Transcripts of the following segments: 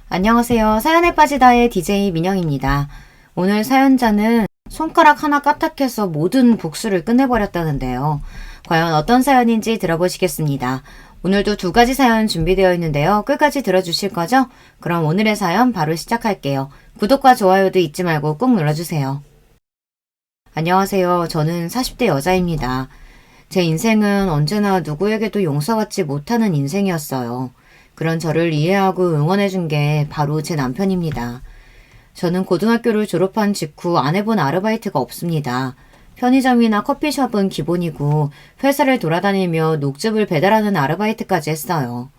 안녕하세요. 사연에 빠지다의 DJ 민영입니다. 오늘 사연자는 손가락 하나 까딱해서 모든 복수를 끝내버렸다는데요. 과연 어떤 사연인지 들어보시겠습니다. 오늘도 두 가지 사연 준비되어 있는데요. 끝까지 들어주실 거죠? 그럼 오늘의 사연 바로 시작할게요. 구독과 좋아요도 잊지 말고 꾹 눌러주세요. 안녕하세요. 저는 40대 여자입니다. 제 인생은 언제나 누구에게도 용서받지 못하는 인생이었어요. 그런 저를 이해하고 응원해준 게 바로 제 남편입니다. 저는 고등학교를 졸업한 직후 안 해본 아르바이트가 없습니다. 편의점이나 커피숍은 기본이고 회사를 돌아다니며 녹즙을 배달하는 아르바이트까지 했어요.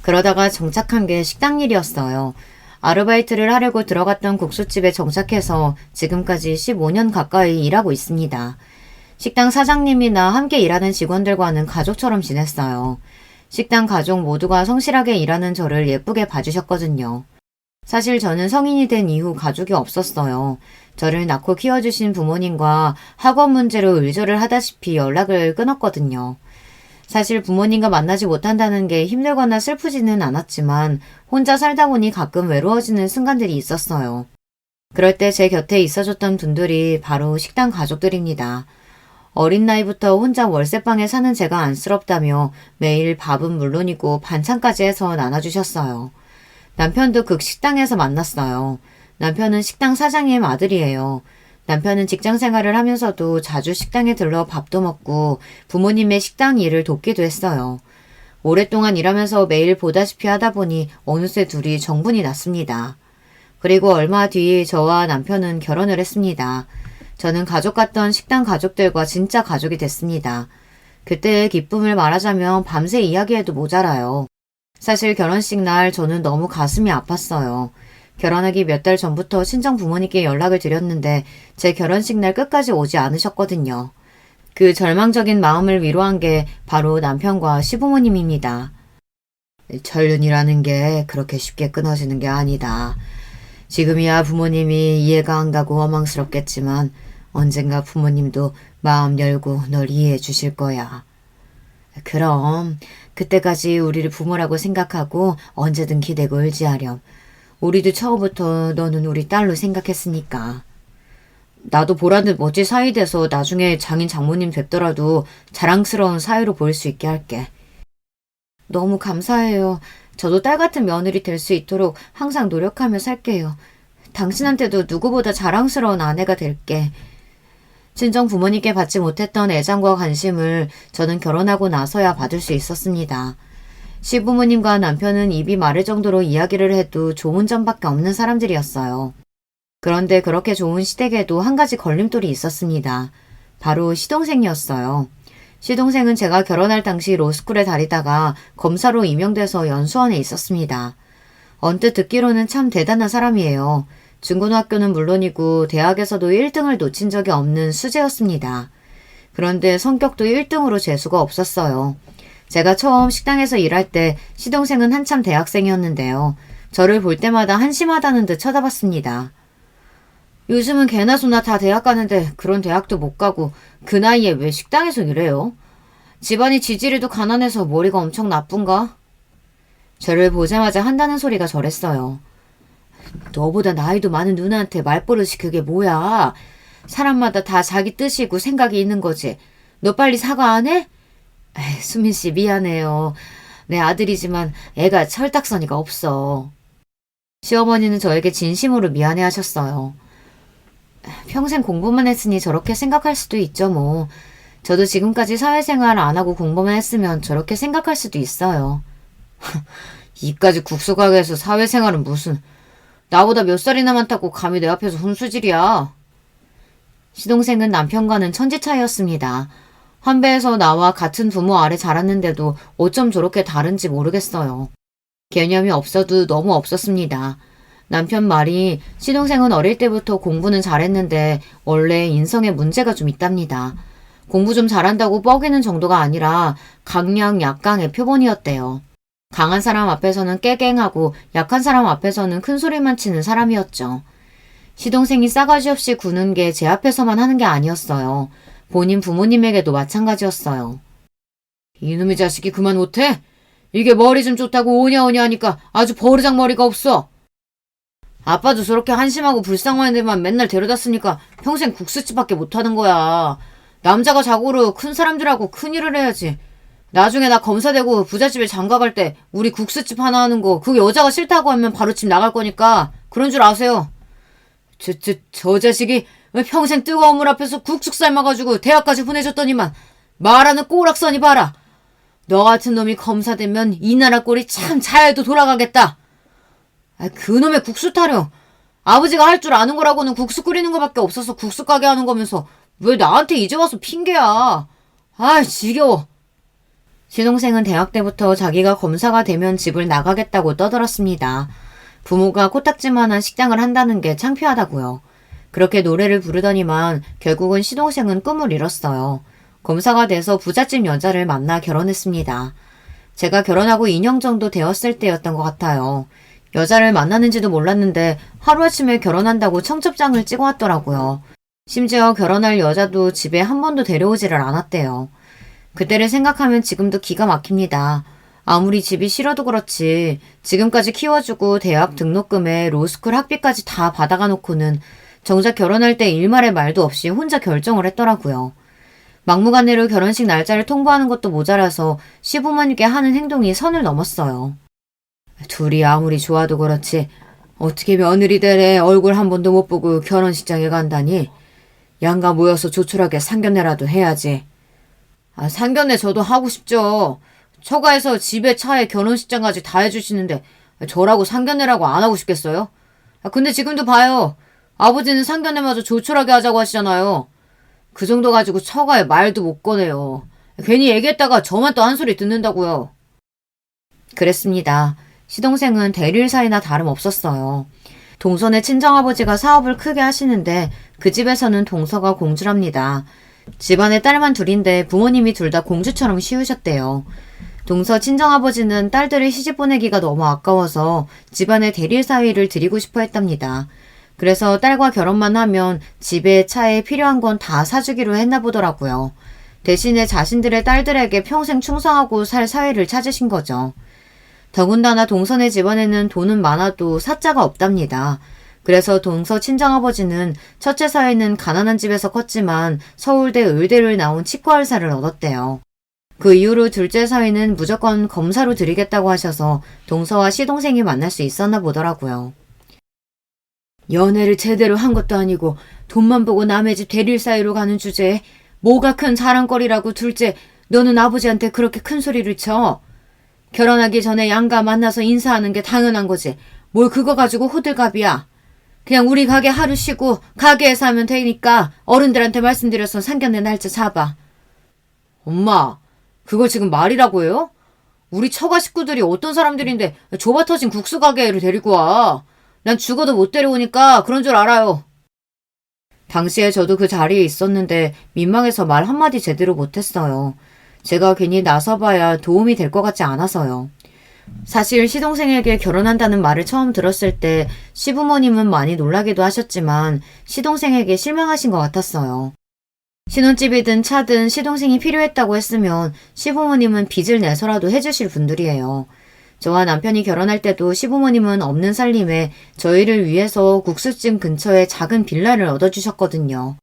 그러다가 정착한 게 식당 일이었어요. 아르바이트를 하려고 들어갔던 국수집에 정착해서 지금까지 15년 가까이 일하고 있습니다. 식당 사장님이나 함께 일하는 직원들과는 가족처럼 지냈어요. 식당 가족 모두가 성실하게 일하는 저를 예쁘게 봐주셨거든요. 사실 저는 성인이 된 이후 가족이 없었어요. 저를 낳고 키워주신 부모님과 학원 문제로 의절을 하다시피 연락을 끊었거든요. 사실 부모님과 만나지 못한다는 게 힘들거나 슬프지는 않았지만 혼자 살다 보니 가끔 외로워지는 순간들이 있었어요. 그럴 때 제 곁에 있어줬던 분들이 바로 식당 가족들입니다. 어린 나이부터 혼자 월세방에 사는 제가 안쓰럽다며 매일 밥은 물론이고 반찬까지 해서 나눠주셨어요. 남편도 그 식당에서 만났어요. 남편은 식당 사장님 아들이에요. 남편은 직장 생활을 하면서도 자주 식당에 들러 밥도 먹고 부모님의 식당 일을 돕기도 했어요. 오랫동안 일하면서 매일 보다시피 하다 보니 어느새 둘이 정분이 났습니다. 그리고 얼마 뒤 저와 남편은 결혼을 했습니다. 저는 가족 같던 식당 가족들과 진짜 가족이 됐습니다. 그때의 기쁨을 말하자면 밤새 이야기해도 모자라요. 사실 결혼식 날 저는 너무 가슴이 아팠어요. 결혼하기 몇 달 전부터 친정 부모님께 연락을 드렸는데 제 결혼식 날 끝까지 오지 않으셨거든요. 그 절망적인 마음을 위로한 게 바로 남편과 시부모님입니다. 절륜이라는 게 그렇게 쉽게 끊어지는 게 아니다. 지금이야 부모님이 이해가 안 가고 원망스럽겠지만 언젠가 부모님도 마음 열고 널 이해해 주실 거야. 그럼 그때까지 우리를 부모라고 생각하고 언제든 기대고 의지하렴. 우리도 처음부터 너는 우리 딸로 생각했으니까. 나도 보라듯 멋진 사위 돼서 나중에 장인 장모님 뵙더라도 자랑스러운 사위로 보일 수 있게 할게. 너무 감사해요. 저도 딸 같은 며느리 될 수 있도록 항상 노력하며 살게요. 당신한테도 누구보다 자랑스러운 아내가 될게. 친정 부모님께 받지 못했던 애정과 관심을 저는 결혼하고 나서야 받을 수 있었습니다. 시부모님과 남편은 입이 마를 정도로 이야기를 해도 좋은 점밖에 없는 사람들이었어요. 그런데 그렇게 좋은 시댁에도 한 가지 걸림돌이 있었습니다. 바로 시동생이었어요. 시동생은 제가 결혼할 당시 로스쿨에 다니다가 검사로 임용돼서 연수원에 있었습니다. 언뜻 듣기로는 참 대단한 사람이에요. 중고등학교는 물론이고 대학에서도 1등을 놓친 적이 없는 수재였습니다. 그런데 성격도 1등으로 재수가 없었어요. 제가 처음 식당에서 일할 때 시동생은 한참 대학생이었는데요. 저를 볼 때마다 한심하다는 듯 쳐다봤습니다. 요즘은 개나 소나 다 대학 가는데 그런 대학도 못 가고 그 나이에 왜 식당에서 일해요? 집안이 지지리도 가난해서 머리가 엄청 나쁜가? 저를 보자마자 한다는 소리가 저랬어요. 너보다 나이도 많은 누나한테 말버릇이 그게 뭐야? 사람마다 다 자기 뜻이고 생각이 있는 거지. 너 빨리 사과 안 해? 에이, 수민 씨 미안해요. 내 아들이지만 애가 철딱서니가 없어. 시어머니는 저에게 진심으로 미안해 하셨어요. 평생 공부만 했으니 저렇게 생각할 수도 있죠 뭐. 저도 지금까지 사회생활 안 하고 공부만 했으면 저렇게 생각할 수도 있어요. 이까지 국수가게에서 사회생활은 무슨... 나보다 몇 살이나 많다고 감히 내 앞에서 훈수질이야. 시동생은 남편과는 천지 차이였습니다. 한 배에서 나와 같은 부모 아래 자랐는데도 어쩜 저렇게 다른지 모르겠어요. 개념이 없어도 너무 없었습니다. 남편 말이 시동생은 어릴 때부터 공부는 잘했는데 원래 인성에 문제가 좀 있답니다. 공부 좀 잘한다고 뻐기는 정도가 아니라 강약 약강의 표본이었대요. 강한 사람 앞에서는 깨갱하고 약한 사람 앞에서는 큰 소리만 치는 사람이었죠. 시동생이 싸가지 없이 구는 게 제 앞에서만 하는 게 아니었어요. 본인 부모님에게도 마찬가지였어요. 이놈의 자식이 그만 못해? 이게 머리 좀 좋다고 오냐오냐 하니까 아주 버르장머리가 없어. 아빠도 저렇게 한심하고 불쌍한 애들만 맨날 데려다 쓰니까 평생 국수집밖에 못하는 거야. 남자가 자고로 큰 사람들하고 큰일을 해야지. 나중에 나 검사되고 부잣집에 장가갈 때 우리 국수집 하나 하는 거 그 여자가 싫다고 하면 바로 집 나갈 거니까 그런 줄 아세요. 저 자식이 평생 뜨거운 물 앞에서 국숙 삶아가지고 대학까지 보내줬더니만 말하는 꼬락서니 봐라. 너 같은 놈이 검사되면 이 나라 꼴이 참 잘도 돌아가겠다. 그놈의 국수 타령. 아버지가 할 줄 아는 거라고는 국수 끓이는 거밖에 없어서 국수 가게 하는 거면서 왜 나한테 이제 와서 핑계야. 지겨워. 시동생은 대학 때부터 자기가 검사가 되면 집을 나가겠다고 떠들었습니다. 부모가 코딱지만한 식당을 한다는 게 창피하다고요. 그렇게 노래를 부르더니만 결국은 시동생은 꿈을 이뤘어요. 검사가 돼서 부잣집 여자를 만나 결혼했습니다. 제가 결혼하고 2년 정도 되었을 때였던 것 같아요. 여자를 만나는지도 몰랐는데 하루아침에 결혼한다고 청첩장을 찍어왔더라고요. 심지어 결혼할 여자도 집에 한 번도 데려오지를 않았대요. 그때를 생각하면 지금도 기가 막힙니다. 아무리 집이 싫어도 그렇지 지금까지 키워주고 대학 등록금에 로스쿨 학비까지 다 받아가 놓고는 정작 결혼할 때 일말의 말도 없이 혼자 결정을 했더라고요. 막무가내로 결혼식 날짜를 통보하는 것도 모자라서 시부모님께 하는 행동이 선을 넘었어요. 둘이 아무리 좋아도 그렇지 어떻게 며느리 되래 얼굴 한 번도 못 보고 결혼식장에 간다니. 양가 모여서 조촐하게 상견례라도 해야지. 상견례 저도 하고 싶죠. 처가에서 집에 차에 결혼식장까지 다 해주시는데 저라고 상견례라고 안 하고 싶겠어요? 근데 지금도 봐요. 아버지는 상견례마저 조촐하게 하자고 하시잖아요. 그 정도 가지고 처가에 말도 못 꺼내요. 괜히 얘기했다가 저만 또 한 소리 듣는다고요. 그랬습니다. 시동생은 대릴 사이나 다름없었어요. 동선의 친정아버지가 사업을 크게 하시는데 그 집에서는 동서가 공주랍니다. 집안에 딸만 둘인데 부모님이 둘 다 공주처럼 쉬우셨대요. 동서 친정아버지는 딸들을 시집 보내기가 너무 아까워서 집안에 대릴 사위를 드리고 싶어 했답니다. 그래서 딸과 결혼만 하면 집에 차에 필요한 건 다 사주기로 했나 보더라고요. 대신에 자신들의 딸들에게 평생 충성하고 살 사위를 찾으신 거죠. 더군다나 동선의 집안에는 돈은 많아도 사자가 없답니다. 그래서 동서 친정아버지는 첫째 사위는 가난한 집에서 컸지만 서울대 의대를 나온 치과 의사를 얻었대요. 그 이후로 둘째 사위는 무조건 검사로 드리겠다고 하셔서 동서와 시동생이 만날 수 있었나 보더라고요. 연애를 제대로 한 것도 아니고 돈만 보고 남의 집 대릴 사이로 가는 주제에 뭐가 큰 자랑거리라고 둘째 너는 아버지한테 그렇게 큰 소리를 쳐. 결혼하기 전에 양가 만나서 인사하는 게 당연한 거지. 뭘 그거 가지고 호들갑이야. 그냥 우리 가게 하루 쉬고 가게에서 하면 되니까 어른들한테 말씀드려서 상견례 날짜 잡아. 엄마, 그걸 지금 말이라고 해요? 우리 처가 식구들이 어떤 사람들인데 좁아 터진 국수 가게를 데리고 와. 난 죽어도 못 데려오니까 그런 줄 알아요. 당시에 저도 그 자리에 있었는데 민망해서 말 한마디 제대로 못했어요. 제가 괜히 나서봐야 도움이 될 것 같지 않아서요. 사실 시동생에게 결혼한다는 말을 처음 들었을 때 시부모님은 많이 놀라기도 하셨지만 시동생에게 실망하신 것 같았어요. 신혼집이든 차든 시동생이 필요했다고 했으면 시부모님은 빚을 내서라도 해주실 분들이에요. 저와 남편이 결혼할 때도 시부모님은 없는 살림에 저희를 위해서 국수집 근처에 작은 빌라를 얻어주셨거든요.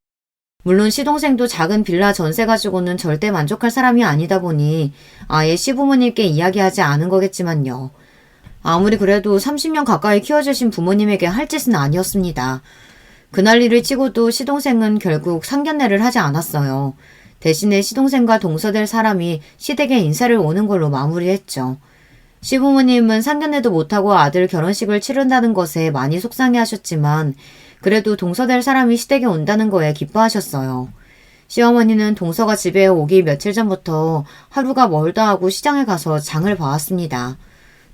물론 시동생도 작은 빌라 전세 가지고는 절대 만족할 사람이 아니다 보니 아예 시부모님께 이야기하지 않은 거겠지만요. 아무리 그래도 30년 가까이 키워주신 부모님에게 할 짓은 아니었습니다. 그날 일을 치고도 시동생은 결국 상견례를 하지 않았어요. 대신에 시동생과 동서될 사람이 시댁에 인사를 오는 걸로 마무리했죠. 시부모님은 상견례도 못하고 아들 결혼식을 치른다는 것에 많이 속상해하셨지만 그래도 동서될 사람이 시댁에 온다는 거에 기뻐하셨어요. 시어머니는 동서가 집에 오기 며칠 전부터 하루가 멀다 하고 시장에 가서 장을 봐왔습니다.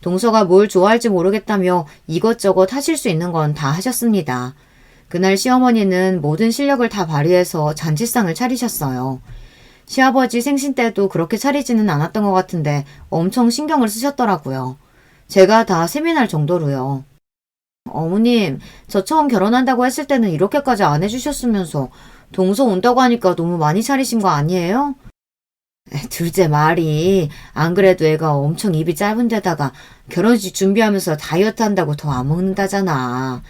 동서가 뭘 좋아할지 모르겠다며 이것저것 하실 수 있는 건 다 하셨습니다. 그날 시어머니는 모든 실력을 다 발휘해서 잔치상을 차리셨어요. 시아버지 생신 때도 그렇게 차리지는 않았던 것 같은데 엄청 신경을 쓰셨더라고요. 제가 다 세미날 정도로요. 어머님, 저 처음 결혼한다고 했을 때는 이렇게까지 안 해주셨으면서 동서 온다고 하니까 너무 많이 차리신 거 아니에요? 둘째 말이 안 그래도 애가 엄청 입이 짧은 데다가 결혼식 준비하면서 다이어트 한다고 더 안 먹는다잖아.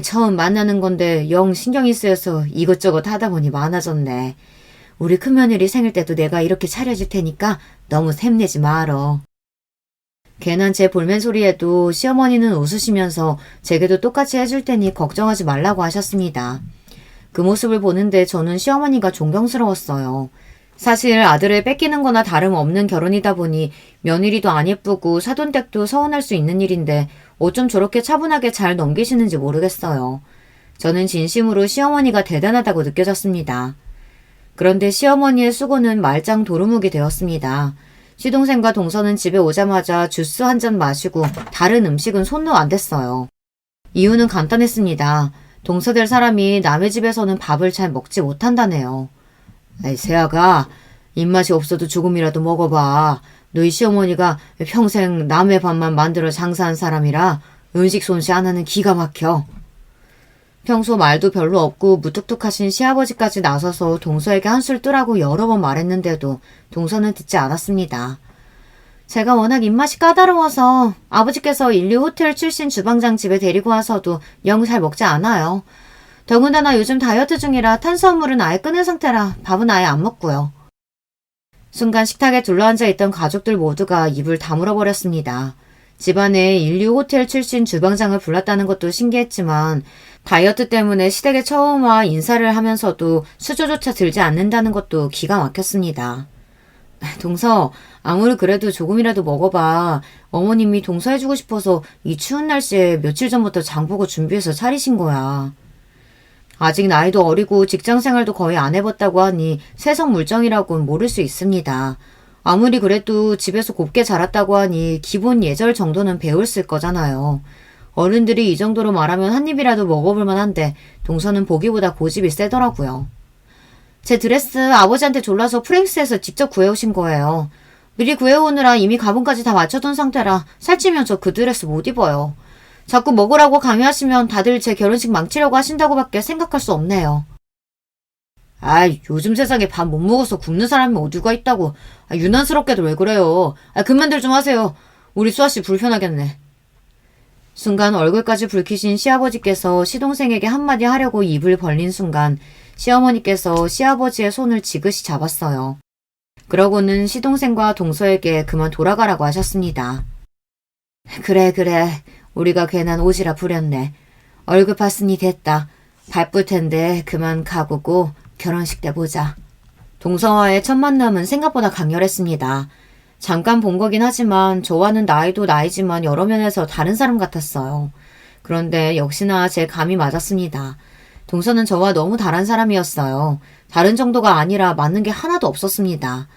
처음 만나는 건데 영 신경이 쓰여서 이것저것 하다 보니 많아졌네. 우리 큰며느리 생일 때도 내가 이렇게 차려줄 테니까 너무 샘내지 말어. 괜한 제 볼멘 소리에도 시어머니는 웃으시면서 제게도 똑같이 해줄 테니 걱정하지 말라고 하셨습니다. 그 모습을 보는데 저는 시어머니가 존경스러웠어요. 사실 아들을 뺏기는 거나 다름없는 결혼이다 보니 며느리도 안 예쁘고 사돈댁도 서운할 수 있는 일인데 어쩜 저렇게 차분하게 잘 넘기시는지 모르겠어요. 저는 진심으로 시어머니가 대단하다고 느껴졌습니다. 그런데 시어머니의 수고는 말짱 도루묵이 되었습니다. 시동생과 동서는 집에 오자마자 주스 한 잔 마시고 다른 음식은 손도 안 댔어요. 이유는 간단했습니다. 동서될 사람이 남의 집에서는 밥을 잘 먹지 못한다네요. 에이, 세아가 입맛이 없어도 조금이라도 먹어봐. 너희 시어머니가 평생 남의 밥만 만들어 장사한 사람이라 음식 솜씨 하나는 기가 막혀. 평소 말도 별로 없고 무뚝뚝하신 시아버지까지 나서서 동서에게 한술 뜨라고 여러 번 말했는데도 동서는 듣지 않았습니다. 제가 워낙 입맛이 까다로워서 아버지께서 인류 호텔 출신 주방장 집에 데리고 와서도 영 잘 먹지 않아요. 더군다나 요즘 다이어트 중이라 탄수화물은 아예 끊은 상태라 밥은 아예 안 먹고요. 순간 식탁에 둘러앉아 있던 가족들 모두가 입을 다물어 버렸습니다. 집안에 인류 호텔 출신 주방장을 불렀다는 것도 신기했지만 다이어트 때문에 시댁에 처음 와 인사를 하면서도 수저조차 들지 않는다는 것도 기가 막혔습니다. 동서, 아무리 그래도 조금이라도 먹어봐. 어머님이 동서 해주고 싶어서 이 추운 날씨에 며칠 전부터 장보고 준비해서 차리신 거야. 아직 나이도 어리고 직장생활도 거의 안 해봤다고 하니 세성물정이라고는 모를 수 있습니다. 아무리 그래도 집에서 곱게 자랐다고 하니 기본 예절 정도는 배웠을 거잖아요. 어른들이 이 정도로 말하면 한 입이라도 먹어볼 만한데 동서는 보기보다 고집이 세더라고요. 제 드레스 아버지한테 졸라서 프랭스에서 직접 구해오신 거예요. 미리 구해오느라 이미 가방까지 다 맞춰둔 상태라 살찌면 저 그 드레스 못 입어요. 자꾸 먹으라고 강요하시면 다들 제 결혼식 망치려고 하신다고밖에 생각할 수 없네요. 아이, 요즘 세상에 밥 못 먹어서 굶는 사람이 어디가 있다고. 유난스럽게도 왜 그래요. 그만들 좀 하세요. 우리 수아씨 불편하겠네. 순간 얼굴까지 붉히신 시아버지께서 시동생에게 한마디 하려고 입을 벌린 순간 시어머니께서 시아버지의 손을 지그시 잡았어요. 그러고는 시동생과 동서에게 그만 돌아가라고 하셨습니다. 그래. 우리가 괜한 오지랖 부렸네. 얼굴 봤으니 됐다. 바쁠 텐데 그만 가고고 결혼식 때 보자. 동서와의 첫 만남은 생각보다 강렬했습니다. 잠깐 본 거긴 하지만 저와는 나이도 나이지만 여러 면에서 다른 사람 같았어요. 그런데 역시나 제 감이 맞았습니다. 동서는 저와 너무 다른 사람이었어요. 다른 정도가 아니라 맞는 게 하나도 없었습니다.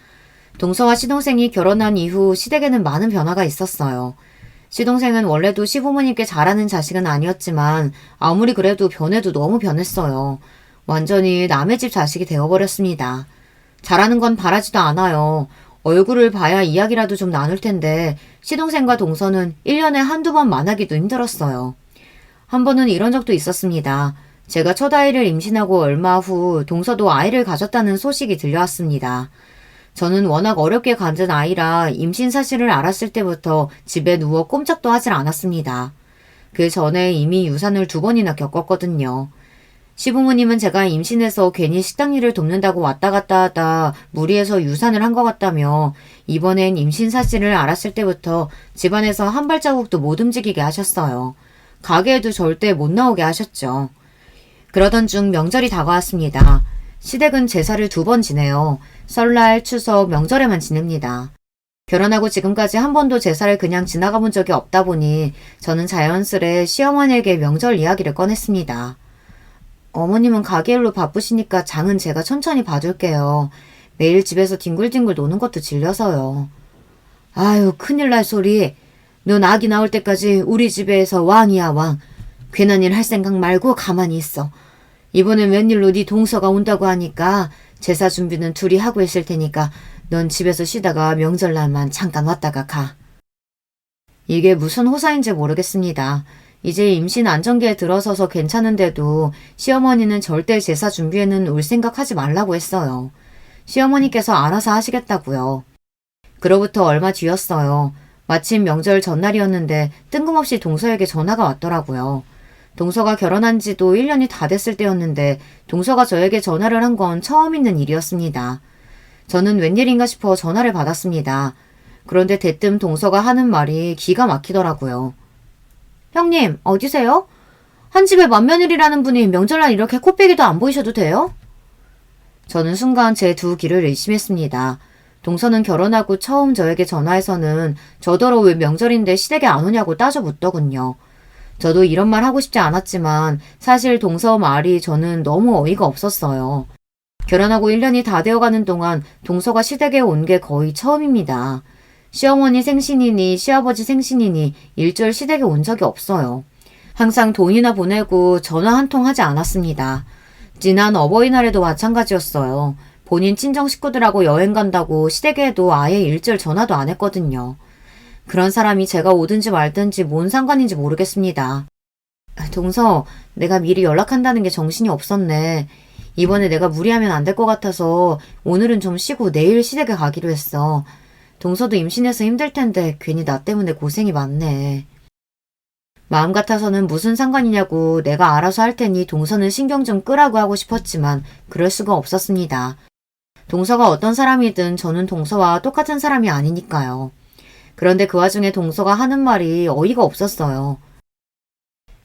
동서와 시동생이 결혼한 이후 시댁에는 많은 변화가 있었어요. 시동생은 원래도 시부모님께 잘하는 자식은 아니었지만 아무리 그래도 변해도 너무 변했어요. 완전히 남의 집 자식이 되어버렸습니다. 잘하는 건 바라지도 않아요. 얼굴을 봐야 이야기라도 좀 나눌 텐데 시동생과 동서는 1년에 한두 번 만나기도 힘들었어요. 한 번은 이런 적도 있었습니다. 제가 첫 아이를 임신하고 얼마 후 동서도 아이를 가졌다는 소식이 들려왔습니다. 저는 워낙 어렵게 가진 아이라 임신 사실을 알았을 때부터 집에 누워 꼼짝도 하질 않았습니다. 그 전에 이미 유산을 2번이나 겪었거든요. 시부모님은 제가 임신해서 괜히 식당 일을 돕는다고 왔다 갔다 하다 무리해서 유산을 한 것 같다며 이번엔 임신 사실을 알았을 때부터 집안에서 한 발자국도 못 움직이게 하셨어요. 가게에도 절대 못 나오게 하셨죠. 그러던 중 명절이 다가왔습니다. 시댁은 제사를 2번 지내요. 설날, 추석, 명절에만 지냅니다. 결혼하고 지금까지 한 번도 제사를 그냥 지나가 본 적이 없다 보니 저는 자연스레 시어머니에게 명절 이야기를 꺼냈습니다. 어머님은 가게 일로 바쁘시니까 장은 제가 천천히 봐줄게요. 매일 집에서 뒹굴뒹굴 노는 것도 질려서요. 아유, 큰일 날 소리. 넌 아기 나올 때까지 우리 집에서 왕이야, 왕. 괜한 일 할 생각 말고 가만히 있어. 이번엔 웬일로 네 동서가 온다고 하니까 제사 준비는 둘이 하고 있을 테니까 넌 집에서 쉬다가 명절날만 잠깐 왔다가 가. 이게 무슨 호사인지 모르겠습니다. 이제 임신 안정기에 들어서서 괜찮은데도 시어머니는 절대 제사 준비에는 올 생각하지 말라고 했어요. 시어머니께서 알아서 하시겠다고요. 그로부터 얼마 뒤였어요. 마침 명절 전날이었는데 뜬금없이 동서에게 전화가 왔더라고요. 동서가 결혼한 지도 1년이 다 됐을 때였는데 동서가 저에게 전화를 한 건 처음 있는 일이었습니다. 저는 웬일인가 싶어 전화를 받았습니다. 그런데 대뜸 동서가 하는 말이 기가 막히더라고요. 형님, 어디세요? 한 집에 맏며느리라는 분이 명절날 이렇게 코빼기도 안 보이셔도 돼요? 저는 순간 제 두 귀를 의심했습니다. 동서는 결혼하고 처음 저에게 전화해서는 저더러 왜 명절인데 시댁에 안 오냐고 따져 묻더군요. 저도 이런 말 하고 싶지 않았지만 사실 동서 말이 저는 너무 어이가 없었어요. 결혼하고 1년이 다 되어가는 동안 동서가 시댁에 온 게 거의 처음입니다. 시어머니 생신이니 시아버지 생신이니 일절 시댁에 온 적이 없어요. 항상 돈이나 보내고 전화 한 통 하지 않았습니다. 지난 어버이날에도 마찬가지였어요. 본인 친정 식구들하고 여행 간다고 시댁에도 아예 일절 전화도 안 했거든요. 그런 사람이 제가 오든지 말든지 뭔 상관인지 모르겠습니다. 동서, 내가 미리 연락한다는 게 정신이 없었네. 이번에 내가 무리하면 안 될 것 같아서 오늘은 좀 쉬고 내일 시댁에 가기로 했어. 동서도 임신해서 힘들 텐데 괜히 나 때문에 고생이 많네. 마음 같아서는 무슨 상관이냐고 내가 알아서 할 테니 동서는 신경 좀 끄라고 하고 싶었지만 그럴 수가 없었습니다. 동서가 어떤 사람이든 저는 동서와 똑같은 사람이 아니니까요. 그런데 그 와중에 동서가 하는 말이 어이가 없었어요.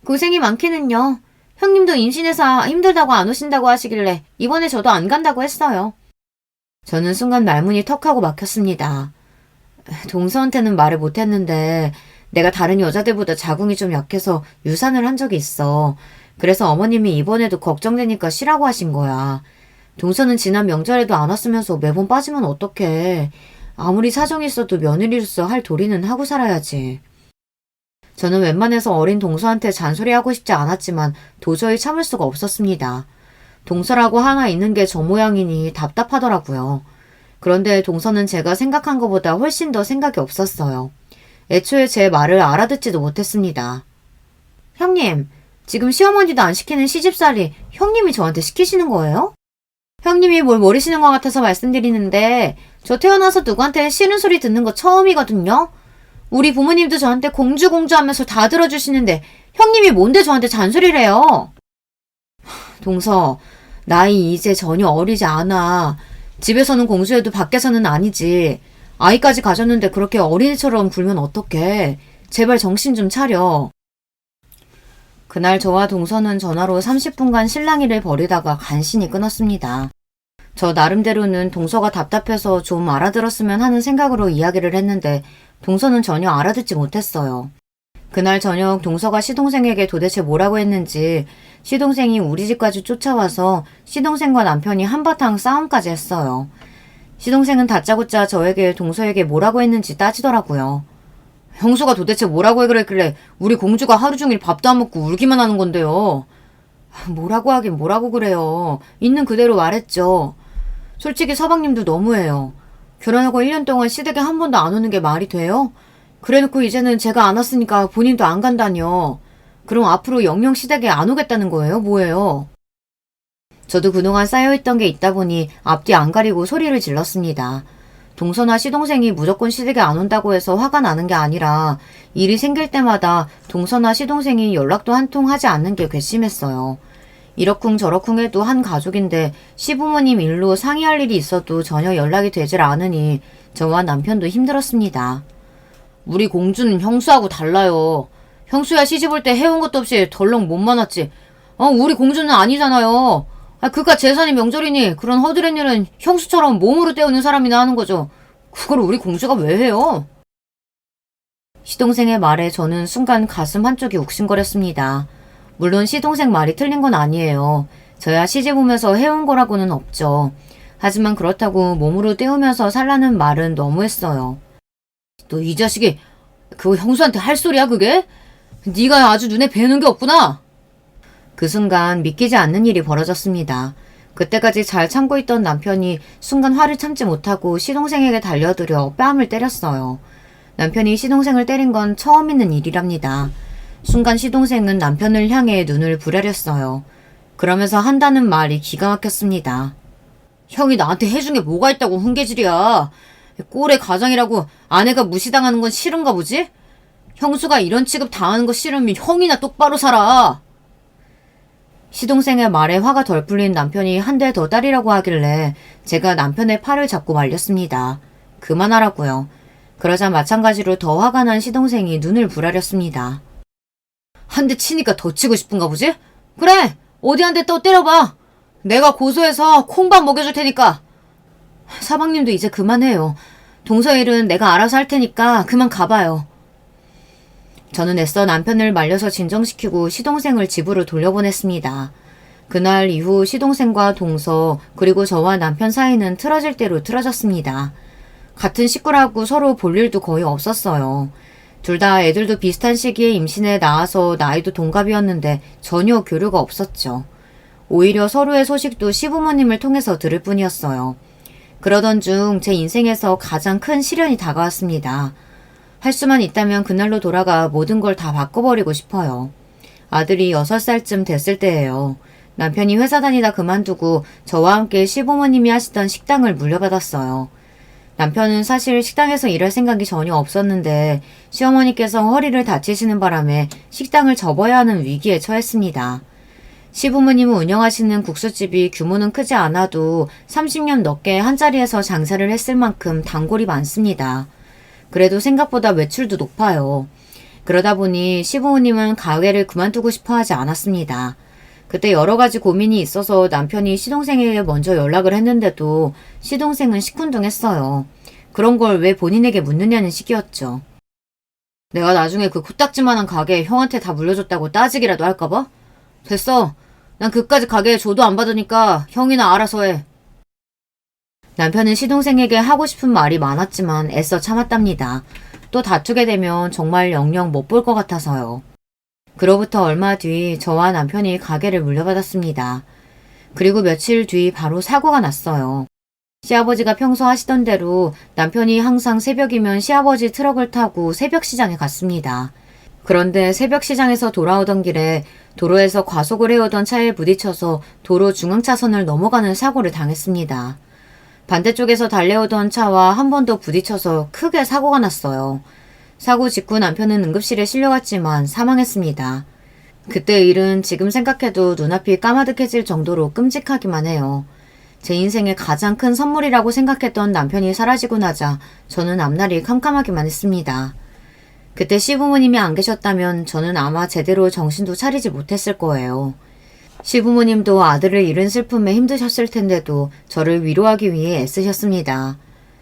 고생이 많기는요. 형님도 임신해서 힘들다고 안 오신다고 하시길래 이번에 저도 안 간다고 했어요. 저는 순간 말문이 턱하고 막혔습니다. 동서한테는 말을 못했는데 내가 다른 여자들보다 자궁이 좀 약해서 유산을 한 적이 있어. 그래서 어머님이 이번에도 걱정되니까 쉬라고 하신 거야. 동서는 지난 명절에도 안 왔으면서 매번 빠지면 어떡해. 아무리 사정이 있어도 며느리로서 할 도리는 하고 살아야지. 저는 웬만해서 어린 동서한테 잔소리하고 싶지 않았지만 도저히 참을 수가 없었습니다. 동서라고 하나 있는 게 저 모양이니 답답하더라고요. 그런데 동서는 제가 생각한 것보다 훨씬 더 생각이 없었어요. 애초에 제 말을 알아듣지도 못했습니다. 형님, 지금 시어머니도 안 시키는 시집살이 형님이 저한테 시키시는 거예요? 형님이 뭘 모르시는 것 같아서 말씀드리는데 저 태어나서 누구한테 싫은 소리 듣는 거 처음이거든요. 우리 부모님도 저한테 공주 하면서 다 들어주시는데 형님이 뭔데 저한테 잔소리를 해요? 동서, 나이 이제 전혀 어리지 않아. 집에서는 공주해도 밖에서는 아니지. 아이까지 가졌는데 그렇게 어린이처럼 굴면 어떡해. 제발 정신 좀 차려. 그날 저와 동서는 전화로 30분간 실랑이를 벌이다가 간신히 끊었습니다. 저 나름대로는 동서가 답답해서 좀 알아들었으면 하는 생각으로 이야기를 했는데 동서는 전혀 알아듣지 못했어요. 그날 저녁 동서가 시동생에게 도대체 뭐라고 했는지 시동생이 우리 집까지 쫓아와서 시동생과 남편이 한바탕 싸움까지 했어요. 시동생은 다짜고짜 저에게 동서에게 뭐라고 했는지 따지더라고요. 형수가 도대체 뭐라고 그랬길래 우리 공주가 하루 종일 밥도 안 먹고 울기만 하는 건데요. 뭐라고 하긴 뭐라고 그래요. 있는 그대로 말했죠. 솔직히 서방님도 너무해요. 결혼하고 1년 동안 시댁에 한 번도 안 오는 게 말이 돼요? 그래놓고 이제는 제가 안 왔으니까 본인도 안 간다뇨. 그럼 앞으로 영영 시댁에 안 오겠다는 거예요? 뭐예요? 저도 그동안 쌓여있던 게 있다 보니 앞뒤 안 가리고 소리를 질렀습니다. 동서나 시동생이 무조건 시댁에 안 온다고 해서 화가 나는 게 아니라 일이 생길 때마다 동서나 시동생이 연락도 한 통 하지 않는 게 괘씸했어요. 이러쿵 저러쿵 해도 한 가족인데 시부모님 일로 상의할 일이 있어도 전혀 연락이 되질 않으니 저와 남편도 힘들었습니다. 우리 공주는 형수하고 달라요. 형수야 시집 올 때 해온 것도 없이 덜렁 못 많았지. 우리 공주는 아니잖아요. 그가 재산이 명절이니 그런 허드렛 일은 형수처럼 몸으로 때우는 사람이나 하는 거죠. 그걸 우리 공주가 왜 해요? 시동생의 말에 저는 순간 가슴 한쪽이 욱신거렸습니다. 물론 시동생 말이 틀린 건 아니에요. 저야 시집 오면서 해온 거라고는 없죠. 하지만 그렇다고 몸으로 때우면서 살라는 말은 너무했어요. 너 이 자식이 그거 형수한테 할 소리야 그게? 네가 아주 눈에 뵈는 게 없구나. 그 순간 믿기지 않는 일이 벌어졌습니다. 그때까지 잘 참고 있던 남편이 순간 화를 참지 못하고 시동생에게 달려들어 뺨을 때렸어요. 남편이 시동생을 때린 건 처음 있는 일이랍니다. 순간 시동생은 남편을 향해 눈을 부라렸어요. 그러면서 한다는 말이 기가 막혔습니다. 형이 나한테 해준 게 뭐가 있다고 훈계질이야. 꼴의 가장이라고 아내가 무시당하는 건 싫은가 보지? 형수가 이런 취급 당하는 거 싫으면 형이나 똑바로 살아. 시동생의 말에 화가 덜 풀린 남편이 한 대 더 딸이라고 하길래 제가 남편의 팔을 잡고 말렸습니다. 그만하라고요. 그러자 마찬가지로 더 화가 난 시동생이 눈을 부라렸습니다. 한 대 치니까 더 치고 싶은가 보지? 그래! 어디 한 대 또 때려봐! 내가 고소해서 콩밥 먹여줄 테니까! 사방님도 이제 그만해요. 동서 일은 내가 알아서 할 테니까 그만 가봐요. 저는 애써 남편을 말려서 진정시키고 시동생을 집으로 돌려보냈습니다. 그날 이후 시동생과 동서 그리고 저와 남편 사이는 틀어질 대로 틀어졌습니다. 같은 식구라고 서로 볼 일도 거의 없었어요. 둘 다 애들도 비슷한 시기에 임신해 낳아서 나이도 동갑이었는데 전혀 교류가 없었죠. 오히려 서로의 소식도 시부모님을 통해서 들을 뿐이었어요. 그러던 중 제 인생에서 가장 큰 시련이 다가왔습니다. 할 수만 있다면 그날로 돌아가 모든 걸 다 바꿔버리고 싶어요. 아들이 6살쯤 됐을 때예요. 남편이 회사 다니다 그만두고 저와 함께 시부모님이 하시던 식당을 물려받았어요. 남편은 사실 식당에서 일할 생각이 전혀 없었는데 시어머니께서 허리를 다치시는 바람에 식당을 접어야 하는 위기에 처했습니다. 시부모님은 운영하시는 국수집이 규모는 크지 않아도 30년 넘게 한자리에서 장사를 했을 만큼 단골이 많습니다. 그래도 생각보다 매출도 높아요. 그러다 보니 시부모님은 가게를 그만두고 싶어 하지 않았습니다. 그때 여러 가지 고민이 있어서 남편이 시동생에게 먼저 연락을 했는데도 시동생은 시큰둥했어요. 그런 걸 왜 본인에게 묻느냐는 식이었죠. 내가 나중에 그 코딱지만한 가게 형한테 다 물려줬다고 따지기라도 할까봐? 됐어. 난 그까짓 가게에 줘도 안 받으니까 형이나 알아서 해. 남편은 시동생에게 하고 싶은 말이 많았지만 애써 참았답니다. 또 다투게 되면 정말 영영 못 볼 것 같아서요. 그로부터 얼마 뒤 저와 남편이 가게를 물려받았습니다. 그리고 며칠 뒤 바로 사고가 났어요. 시아버지가 평소 하시던 대로 남편이 항상 새벽이면 시아버지 트럭을 타고 새벽시장에 갔습니다. 그런데 새벽시장에서 돌아오던 길에 도로에서 과속을 해오던 차에 부딪혀서 도로 중앙차선을 넘어가는 사고를 당했습니다. 반대쪽에서 달려오던 차와 한 번 더 부딪혀서 크게 사고가 났어요. 사고 직후 남편은 응급실에 실려갔지만 사망했습니다. 그때 일은 지금 생각해도 눈앞이 까마득해질 정도로 끔찍하기만 해요. 제 인생의 가장 큰 선물이라고 생각했던 남편이 사라지고 나자 저는 앞날이 캄캄하기만 했습니다. 그때 시부모님이 안 계셨다면 저는 아마 제대로 정신도 차리지 못했을 거예요. 시부모님도 아들을 잃은 슬픔에 힘드셨을 텐데도 저를 위로하기 위해 애쓰셨습니다.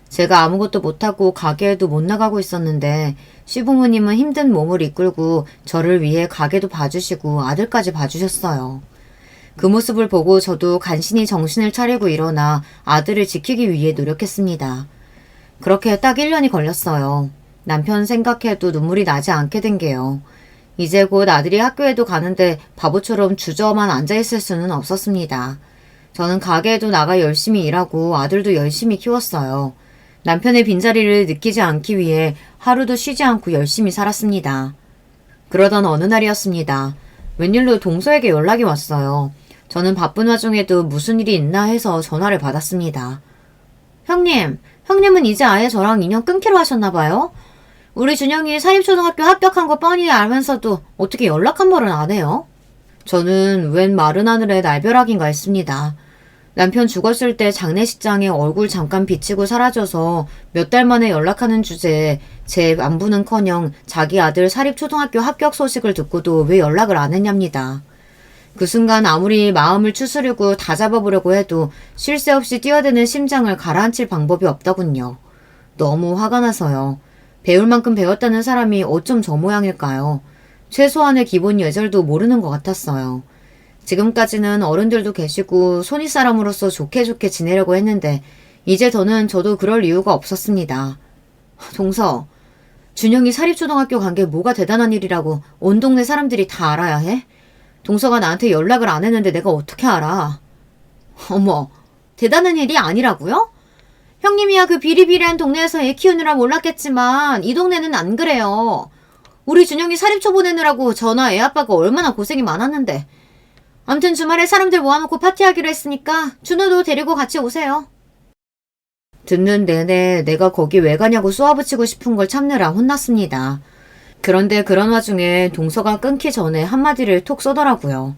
제가 아무것도 못하고 가게에도 못 나가고 있었는데 시부모님은 힘든 몸을 이끌고 저를 위해 가게도 봐주시고 아들까지 봐주셨어요. 그 모습을 보고 저도 간신히 정신을 차리고 일어나 아들을 지키기 위해 노력했습니다. 그렇게 딱 1년이 걸렸어요. 남편 생각해도 눈물이 나지 않게 된 게요. 이제 곧 아들이 학교에도 가는데 바보처럼 주저만 앉아있을 수는 없었습니다. 저는 가게에도 나가 열심히 일하고 아들도 열심히 키웠어요. 남편의 빈자리를 느끼지 않기 위해 하루도 쉬지 않고 열심히 살았습니다. 그러던 어느 날이었습니다. 웬일로 동서에게 연락이 왔어요. 저는 바쁜 와중에도 무슨 일이 있나 해서 전화를 받았습니다. 형님은 이제 아예 저랑 인연 끊기로 하셨나봐요? 우리 준영이 사립초등학교 합격한 거 뻔히 알면서도 어떻게 연락 한 번은 안 해요? 저는 웬 마른 하늘에 날벼락인가 했습니다. 남편 죽었을 때 장례식장에 얼굴 잠깐 비치고 사라져서 몇 달 만에 연락하는 주제에 제 안부는커녕 자기 아들 사립초등학교 합격 소식을 듣고도 왜 연락을 안 했냐입니다. 그 순간 아무리 마음을 추스르고 다잡아보려고 해도 쉴 새 없이 뛰어드는 심장을 가라앉힐 방법이 없더군요. 너무 화가 나서요. 배울 만큼 배웠다는 사람이 어쩜 저 모양일까요? 최소한의 기본 예절도 모르는 것 같았어요. 지금까지는 어른들도 계시고 손윗사람으로서 좋게 지내려고 했는데 이제 저도 그럴 이유가 없었습니다. 동서, 준영이 사립초등학교 간 게 뭐가 대단한 일이라고 온 동네 사람들이 다 알아야 해? 동서가 나한테 연락을 안 했는데 내가 어떻게 알아? 어머, 대단한 일이 아니라고요? 형님이야 그 비리비리한 동네에서 애 키우느라 몰랐겠지만 이 동네는 안 그래요. 우리 준영이 사립초 보내느라고 저나 애 아빠가 얼마나 고생이 많았는데. 암튼 주말에 사람들 모아놓고 파티하기로 했으니까 준호도 데리고 같이 오세요. 듣는 내내 내가 거기 왜 가냐고 쏘아붙이고 싶은 걸 참느라 혼났습니다. 그런데 그런 와중에 동서가 끊기 전에 한마디를 톡 쏘더라고요.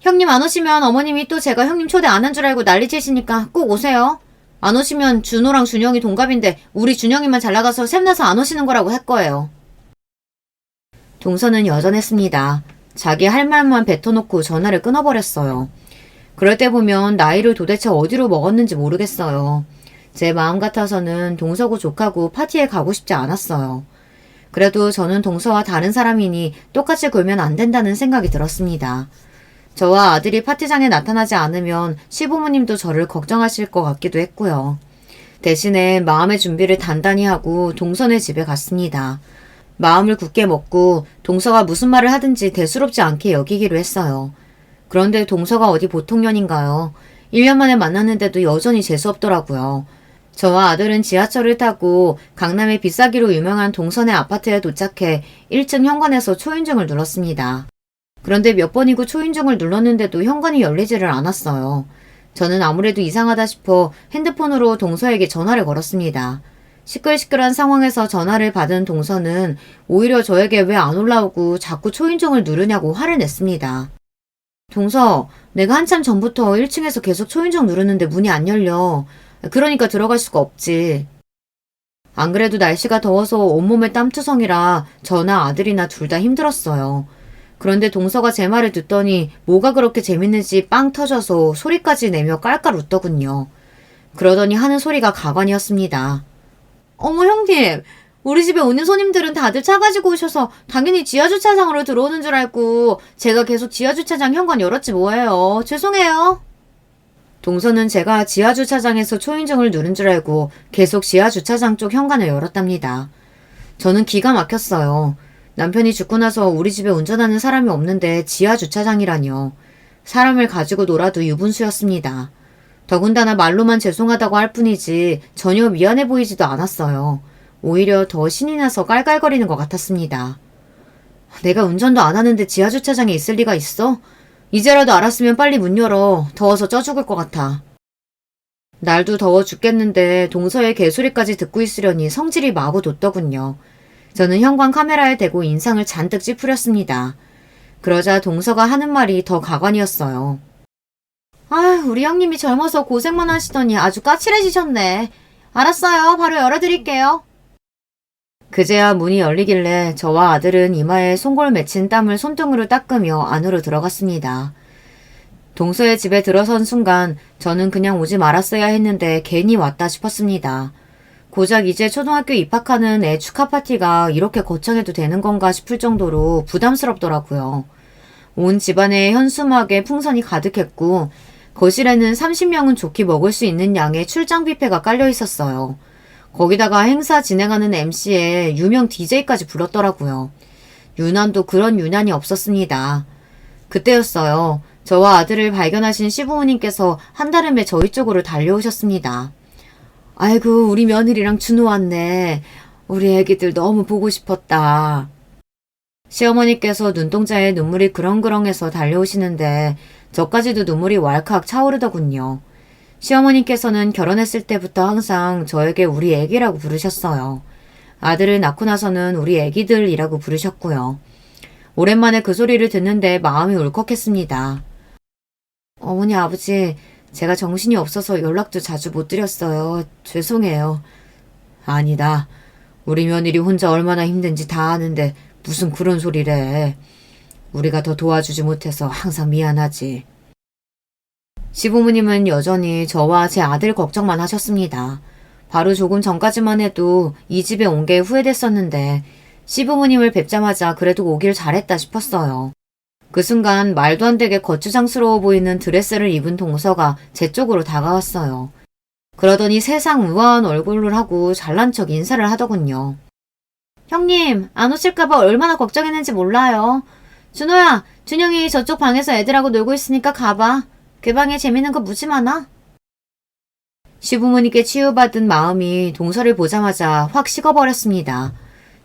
형님 안 오시면 어머님이 또 제가 형님 초대 안 한 줄 알고 난리치시니까 꼭 오세요. 안 오시면 준호랑 준영이 동갑인데 우리 준영이만 잘 나가서 샘나서 안 오시는 거라고 할 거예요. 동서는 여전했습니다. 자기 할 말만 뱉어놓고 전화를 끊어버렸어요. 그럴 때 보면 나이를 도대체 어디로 먹었는지 모르겠어요. 제 마음 같아서는 동서고 족하고 파티에 가고 싶지 않았어요. 그래도 저는 동서와 다른 사람이니 똑같이 굴면 안 된다는 생각이 들었습니다. 저와 아들이 파티장에 나타나지 않으면 시부모님도 저를 걱정하실 것 같기도 했고요. 대신에 마음의 준비를 단단히 하고 동서네 집에 갔습니다. 마음을 굳게 먹고 동서가 무슨 말을 하든지 대수롭지 않게 여기기로 했어요. 그런데 동서가 어디 보통 년인가요? 1년 만에 만났는데도 여전히 재수없더라고요. 저와 아들은 지하철을 타고 강남의 비싸기로 유명한 동선의 아파트에 도착해 1층 현관에서 초인종을 눌렀습니다. 그런데 몇 번이고 초인종을 눌렀는데도 현관이 열리지를 않았어요. 저는 아무래도 이상하다 싶어 핸드폰으로 동서에게 전화를 걸었습니다. 시끌시끌한 상황에서 전화를 받은 동서는 오히려 저에게 왜 안 올라오고 자꾸 초인종을 누르냐고 화를 냈습니다. 동서, 내가 한참 전부터 1층에서 계속 초인종 누르는데 문이 안 열려. 그러니까 들어갈 수가 없지. 안 그래도 날씨가 더워서 온몸에 땀투성이라 저나 아들이나 둘 다 힘들었어요. 그런데 동서가 제 말을 듣더니 뭐가 그렇게 재밌는지 빵 터져서 소리까지 내며 깔깔 웃더군요. 그러더니 하는 소리가 가관이었습니다. 어머 형님, 우리 집에 오는 손님들은 다들 차 가지고 오셔서 당연히 지하주차장으로 들어오는 줄 알고 제가 계속 지하주차장 현관 열었지 뭐예요. 죄송해요. 동서는 제가 지하주차장에서 초인종을 누른 줄 알고 계속 지하주차장 쪽 현관을 열었답니다. 저는 기가 막혔어요. 남편이 죽고 나서 우리 집에 운전하는 사람이 없는데 지하주차장이라뇨. 사람을 가지고 놀아도 유분수였습니다. 더군다나 말로만 죄송하다고 할 뿐이지 전혀 미안해 보이지도 않았어요. 오히려 더 신이 나서 깔깔거리는 것 같았습니다. 내가 운전도 안 하는데 지하주차장에 있을 리가 있어? 이제라도 알았으면 빨리 문 열어. 더워서 쪄 죽을 것 같아. 날도 더워 죽겠는데 동서의 개소리까지 듣고 있으려니 성질이 마구 돋더군요. 저는 현관 카메라에 대고 인상을 잔뜩 찌푸렸습니다. 그러자 동서가 하는 말이 더 가관이었어요. 아휴, 우리 형님이 젊어서 고생만 하시더니 아주 까칠해지셨네. 알았어요. 바로 열어드릴게요. 그제야 문이 열리길래 저와 아들은 이마에 송골 맺힌 땀을 손등으로 닦으며 안으로 들어갔습니다. 동서의 집에 들어선 순간 저는 그냥 오지 말았어야 했는데 괜히 왔다 싶었습니다. 고작 이제 초등학교 입학하는 애 축하 파티가 이렇게 거창해도 되는 건가 싶을 정도로 부담스럽더라고요. 온 집안에 현수막에 풍선이 가득했고 거실에는 30명은 좋게 먹을 수 있는 양의 출장 뷔페가 깔려 있었어요. 거기다가 행사 진행하는 MC에 유명 DJ까지 불렀더라고요. 유난도 그런 유난이 없었습니다. 그때였어요. 저와 아들을 발견하신 시부모님께서 한달음에 저희 쪽으로 달려오셨습니다. 아이고, 우리 며느리랑 준호 왔네. 우리 애기들 너무 보고 싶었다. 시어머니께서 눈동자에 눈물이 그렁그렁해서 달려오시는데 저까지도 눈물이 왈칵 차오르더군요. 시어머니께서는 결혼했을 때부터 항상 저에게 우리 애기라고 부르셨어요. 아들을 낳고 나서는 우리 애기들이라고 부르셨고요. 오랜만에 그 소리를 듣는데 마음이 울컥했습니다. 어머니, 아버지, 제가 정신이 없어서 연락도 자주 못 드렸어요. 죄송해요. 아니다. 우리 며느리 혼자 얼마나 힘든지 다 아는데 무슨 그런 소리래. 우리가 더 도와주지 못해서 항상 미안하지. 시부모님은 여전히 저와 제 아들 걱정만 하셨습니다. 바로 조금 전까지만 해도 이 집에 온 게 후회됐었는데 시부모님을 뵙자마자 그래도 오길 잘했다 싶었어요. 그 순간 말도 안 되게 거추장스러워 보이는 드레스를 입은 동서가 제 쪽으로 다가왔어요. 그러더니 세상 우아한 얼굴을 하고 잘난 척 인사를 하더군요. 형님, 안 오실까봐 얼마나 걱정했는지 몰라요. 준호야, 준영이 저쪽 방에서 애들하고 놀고 있으니까 가봐. 그 방에 재밌는 거 무지 많아. 시부모님께 치유받은 마음이 동서를 보자마자 확 식어버렸습니다.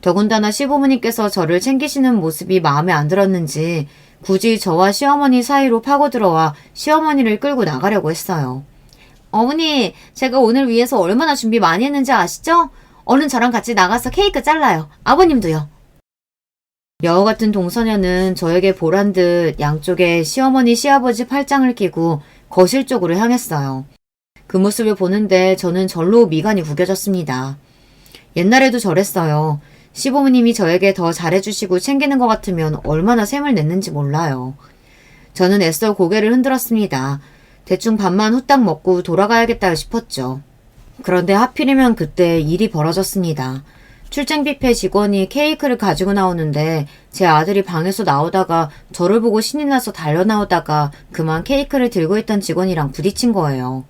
더군다나 시부모님께서 저를 챙기시는 모습이 마음에 안 들었는지 굳이 저와 시어머니 사이로 파고들어와 시어머니를 끌고 나가려고 했어요. 어머니, 제가 오늘 위해서 얼마나 준비 많이 했는지 아시죠? 얼른 저랑 같이 나가서 케이크 잘라요. 아버님도요. 여우 같은 동서녀는 저에게 보란 듯 양쪽에 시어머니 시아버지 팔짱을 끼고 거실 쪽으로 향했어요. 그 모습을 보는데 저는 절로 미간이 구겨졌습니다. 옛날에도 저랬어요. 시부모님이 저에게 더 잘해주시고 챙기는 것 같으면 얼마나 샘을 냈는지 몰라요. 저는 애써 고개를 흔들었습니다. 대충 밥만 후딱 먹고 돌아가야겠다 싶었죠. 그런데 하필이면 그때 일이 벌어졌습니다. 출장 뷔페 직원이 케이크를 가지고 나오는데 제 아들이 방에서 나오다가 저를 보고 신이 나서 달려나오다가 그만 케이크를 들고 있던 직원이랑 부딪힌 거예요.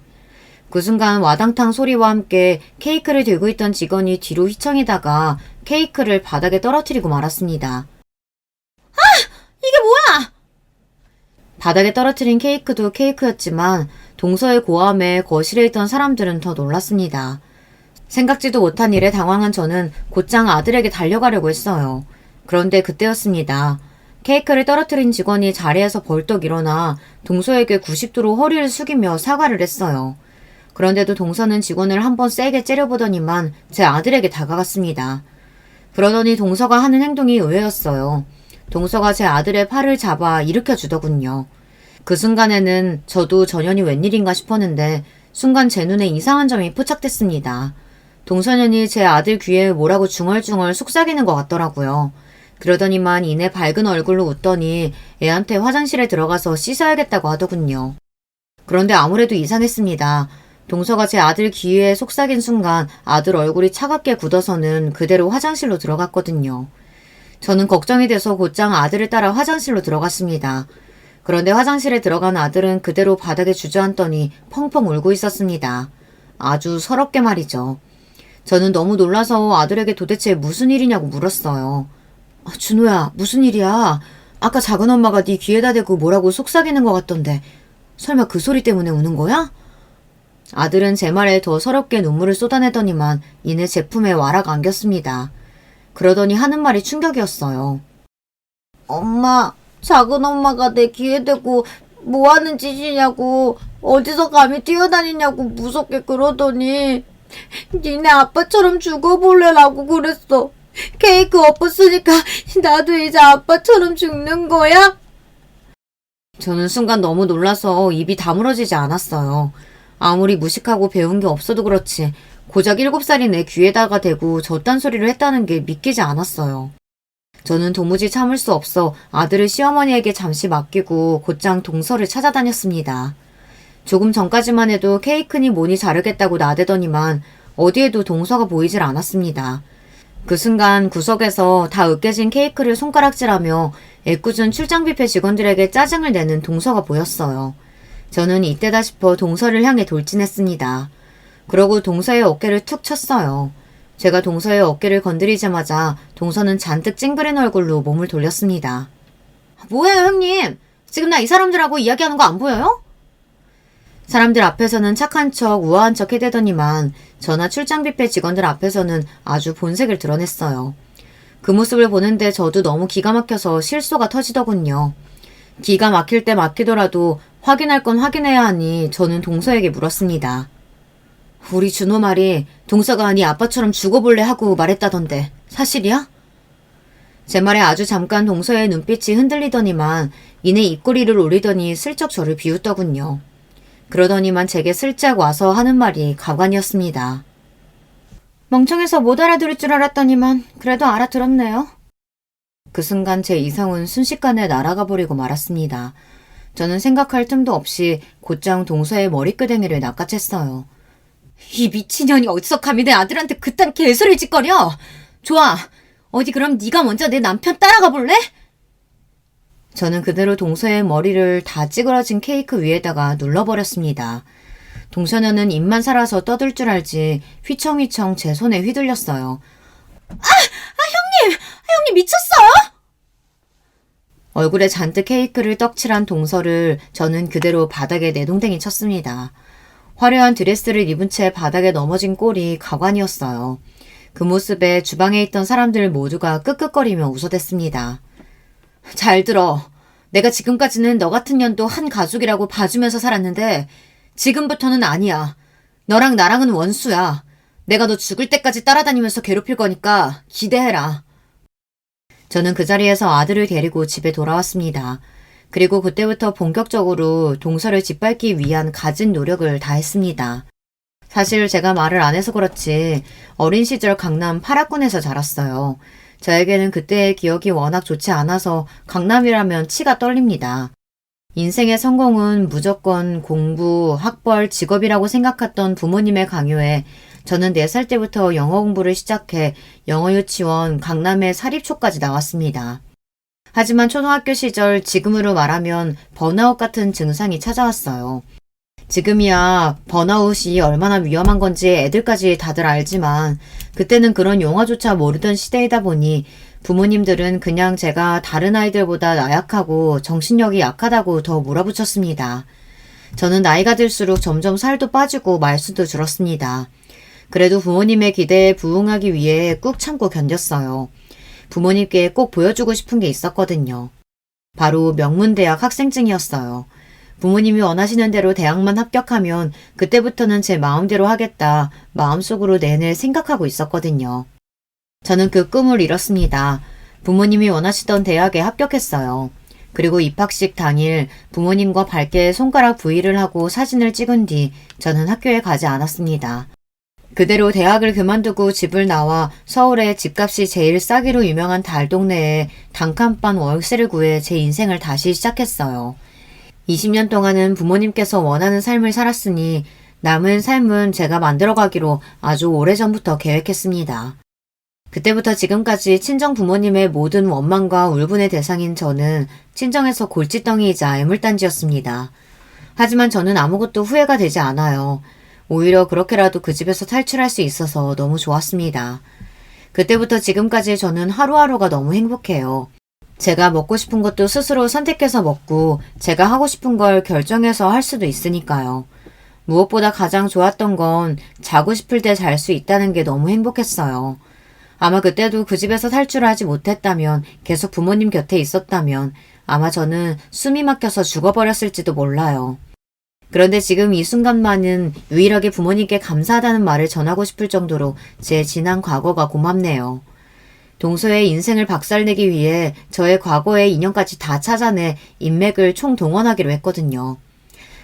그 순간 와당탕 소리와 함께 케이크를 들고 있던 직원이 뒤로 휘청이다가 케이크를 바닥에 떨어뜨리고 말았습니다. 아! 이게 뭐야! 바닥에 떨어뜨린 케이크도 케이크였지만 동서의 고함에 거실에 있던 사람들은 더 놀랐습니다. 생각지도 못한 일에 당황한 저는 곧장 아들에게 달려가려고 했어요. 그런데 그때였습니다. 케이크를 떨어뜨린 직원이 자리에서 벌떡 일어나 동서에게 90도로 허리를 숙이며 사과를 했어요. 그런데도 동서는 직원을 한번 세게 째려보더니만 제 아들에게 다가갔습니다. 그러더니 동서가 하는 행동이 의외였어요. 동서가 제 아들의 팔을 잡아 일으켜주더군요. 그 순간에는 저도 전현이 웬일인가 싶었는데 순간 제 눈에 이상한 점이 포착됐습니다. 동서년이 제 아들 귀에 뭐라고 중얼중얼 속삭이는 것 같더라고요. 그러더니만 이내 밝은 얼굴로 웃더니 애한테 화장실에 들어가서 씻어야겠다고 하더군요. 그런데 아무래도 이상했습니다. 동서가 제 아들 귀에 속삭인 순간 아들 얼굴이 차갑게 굳어서는 그대로 화장실로 들어갔거든요. 저는 걱정이 돼서 곧장 아들을 따라 화장실로 들어갔습니다. 그런데 화장실에 들어간 아들은 그대로 바닥에 주저앉더니 펑펑 울고 있었습니다. 아주 서럽게 말이죠. 저는 너무 놀라서 아들에게 도대체 무슨 일이냐고 물었어요. 준호야, 무슨 일이야? 아까 작은 엄마가 네 귀에다 대고 뭐라고 속삭이는 것 같던데 설마 그 소리 때문에 우는 거야? 아들은 제 말에 더 서럽게 눈물을 쏟아내더니만 이내 제품에 와락 안겼습니다. 그러더니 하는 말이 충격이었어요. 엄마, 작은 엄마가 내 귀에 대고 뭐 하는 짓이냐고, 어디서 감히 뛰어다니냐고 무섭게 그러더니 니네 아빠처럼 죽어볼래라고 그랬어. 케이크 엎었으니까 나도 이제 아빠처럼 죽는 거야? 저는 순간 너무 놀라서 입이 다물어지지 않았어요. 아무리 무식하고 배운 게 없어도 그렇지 고작 7살이 내 귀에다가 대고 저딴 소리를 했다는 게 믿기지 않았어요. 저는 도무지 참을 수 없어 아들을 시어머니에게 잠시 맡기고 곧장 동서를 찾아다녔습니다. 조금 전까지만 해도 케이크니 뭐니 자르겠다고 나대더니만 어디에도 동서가 보이질 않았습니다. 그 순간 구석에서 다 으깨진 케이크를 손가락질하며 애꿎은 출장 뷔페 직원들에게 짜증을 내는 동서가 보였어요. 저는 이때다 싶어 동서를 향해 돌진했습니다. 그러고 동서의 어깨를 툭 쳤어요. 제가 동서의 어깨를 건드리자마자 동서는 잔뜩 찡그린 얼굴로 몸을 돌렸습니다. 뭐예요, 형님? 지금 나 이 사람들하고 이야기하는 거 안 보여요? 사람들 앞에서는 착한 척 우아한 척 해대더니만 저나 출장 뷔페 직원들 앞에서는 아주 본색을 드러냈어요. 그 모습을 보는데 저도 너무 기가 막혀서 실소가 터지더군요. 기가 막힐 때 막히더라도 확인할 건 확인해야 하니 저는 동서에게 물었습니다. 우리 준호 말이 동서가 네 아빠처럼 죽어볼래 하고 말했다던데 사실이야? 제 말에 아주 잠깐 동서의 눈빛이 흔들리더니만 이내 입꼬리를 올리더니 슬쩍 저를 비웃더군요. 그러더니만 제게 슬쩍 와서 하는 말이 가관이었습니다. 멍청해서 못 알아들을 줄 알았더니만 그래도 알아들었네요. 그 순간 제 이성은 순식간에 날아가 버리고 말았습니다. 저는 생각할 틈도 없이 곧장 동서의 머리끄댕이를 낚아챘어요. 이 미친년이 어디서 감히 내 아들한테 그딴 개소리를 짓거려? 좋아, 어디 그럼 네가 먼저 내 남편 따라가 볼래? 저는 그대로 동서의 머리를 다 찌그러진 케이크 위에다가 눌러버렸습니다. 동서녀는 입만 살아서 떠들 줄 알지 휘청휘청 제 손에 휘둘렸어요. 형님 미쳤어요? 얼굴에 잔뜩 케이크를 떡칠한 동서를 저는 그대로 바닥에 내동댕이 쳤습니다. 화려한 드레스를 입은 채 바닥에 넘어진 꼴이 가관이었어요. 그 모습에 주방에 있던 사람들 모두가 끄끄거리며 웃어댔습니다. 잘 들어. 내가 지금까지는 너 같은 년도 한 가족이라고 봐주면서 살았는데 지금부터는 아니야. 너랑 나랑은 원수야. 내가 너 죽을 때까지 따라다니면서 괴롭힐 거니까 기대해라. 저는 그 자리에서 아들을 데리고 집에 돌아왔습니다. 그리고 그때부터 본격적으로 동서를 짓밟기 위한 갖은 노력을 다했습니다. 사실 제가 말을 안 해서 그렇지 어린 시절 강남 8학군에서 자랐어요. 저에게는 그때의 기억이 워낙 좋지 않아서 강남이라면 치가 떨립니다. 인생의 성공은 무조건 공부, 학벌, 직업이라고 생각했던 부모님의 강요에 저는 4살 때부터 영어 공부를 시작해 영어 유치원, 강남의 사립초까지 나왔습니다. 하지만 초등학교 시절 지금으로 말하면 번아웃 같은 증상이 찾아왔어요. 지금이야 번아웃이 얼마나 위험한 건지 애들까지 다들 알지만 그때는 그런 용어조차 모르던 시대이다 보니 부모님들은 그냥 제가 다른 아이들보다 나약하고 정신력이 약하다고 더 몰아붙였습니다. 저는 나이가 들수록 점점 살도 빠지고 말수도 줄었습니다. 그래도 부모님의 기대에 부응하기 위해 꾹 참고 견뎠어요. 부모님께 꼭 보여주고 싶은 게 있었거든요. 바로 명문대학 학생증이었어요. 부모님이 원하시는 대로 대학만 합격하면 그때부터는 제 마음대로 하겠다 마음속으로 내내 생각하고 있었거든요. 저는 그 꿈을 이뤘습니다. 부모님이 원하시던 대학에 합격했어요. 그리고 입학식 당일 부모님과 밝게 손가락 V를 하고 사진을 찍은 뒤 저는 학교에 가지 않았습니다. 그대로 대학을 그만두고 집을 나와 서울의 집값이 제일 싸기로 유명한 달동네에 단칸방 월세를 구해 제 인생을 다시 시작했어요. 20년 동안은 부모님께서 원하는 삶을 살았으니 남은 삶은 제가 만들어가기로 아주 오래전부터 계획했습니다. 그때부터 지금까지 친정 부모님의 모든 원망과 울분의 대상인 저는 친정에서 골칫덩이이자 애물단지였습니다. 하지만 저는 아무것도 후회가 되지 않아요. 오히려 그렇게라도 그 집에서 탈출할 수 있어서 너무 좋았습니다. 그때부터 지금까지 저는 하루하루가 너무 행복해요. 제가 먹고 싶은 것도 스스로 선택해서 먹고 제가 하고 싶은 걸 결정해서 할 수도 있으니까요. 무엇보다 가장 좋았던 건 자고 싶을 때 잘 수 있다는 게 너무 행복했어요. 아마 그때도 그 집에서 탈출을 하지 못했다면 계속 부모님 곁에 있었다면 아마 저는 숨이 막혀서 죽어버렸을지도 몰라요. 그런데 지금 이 순간만은 유일하게 부모님께 감사하다는 말을 전하고 싶을 정도로 제 지난 과거가 고맙네요. 동서의 인생을 박살내기 위해 저의 과거의 인연까지 다 찾아내 인맥을 총동원하기로 했거든요.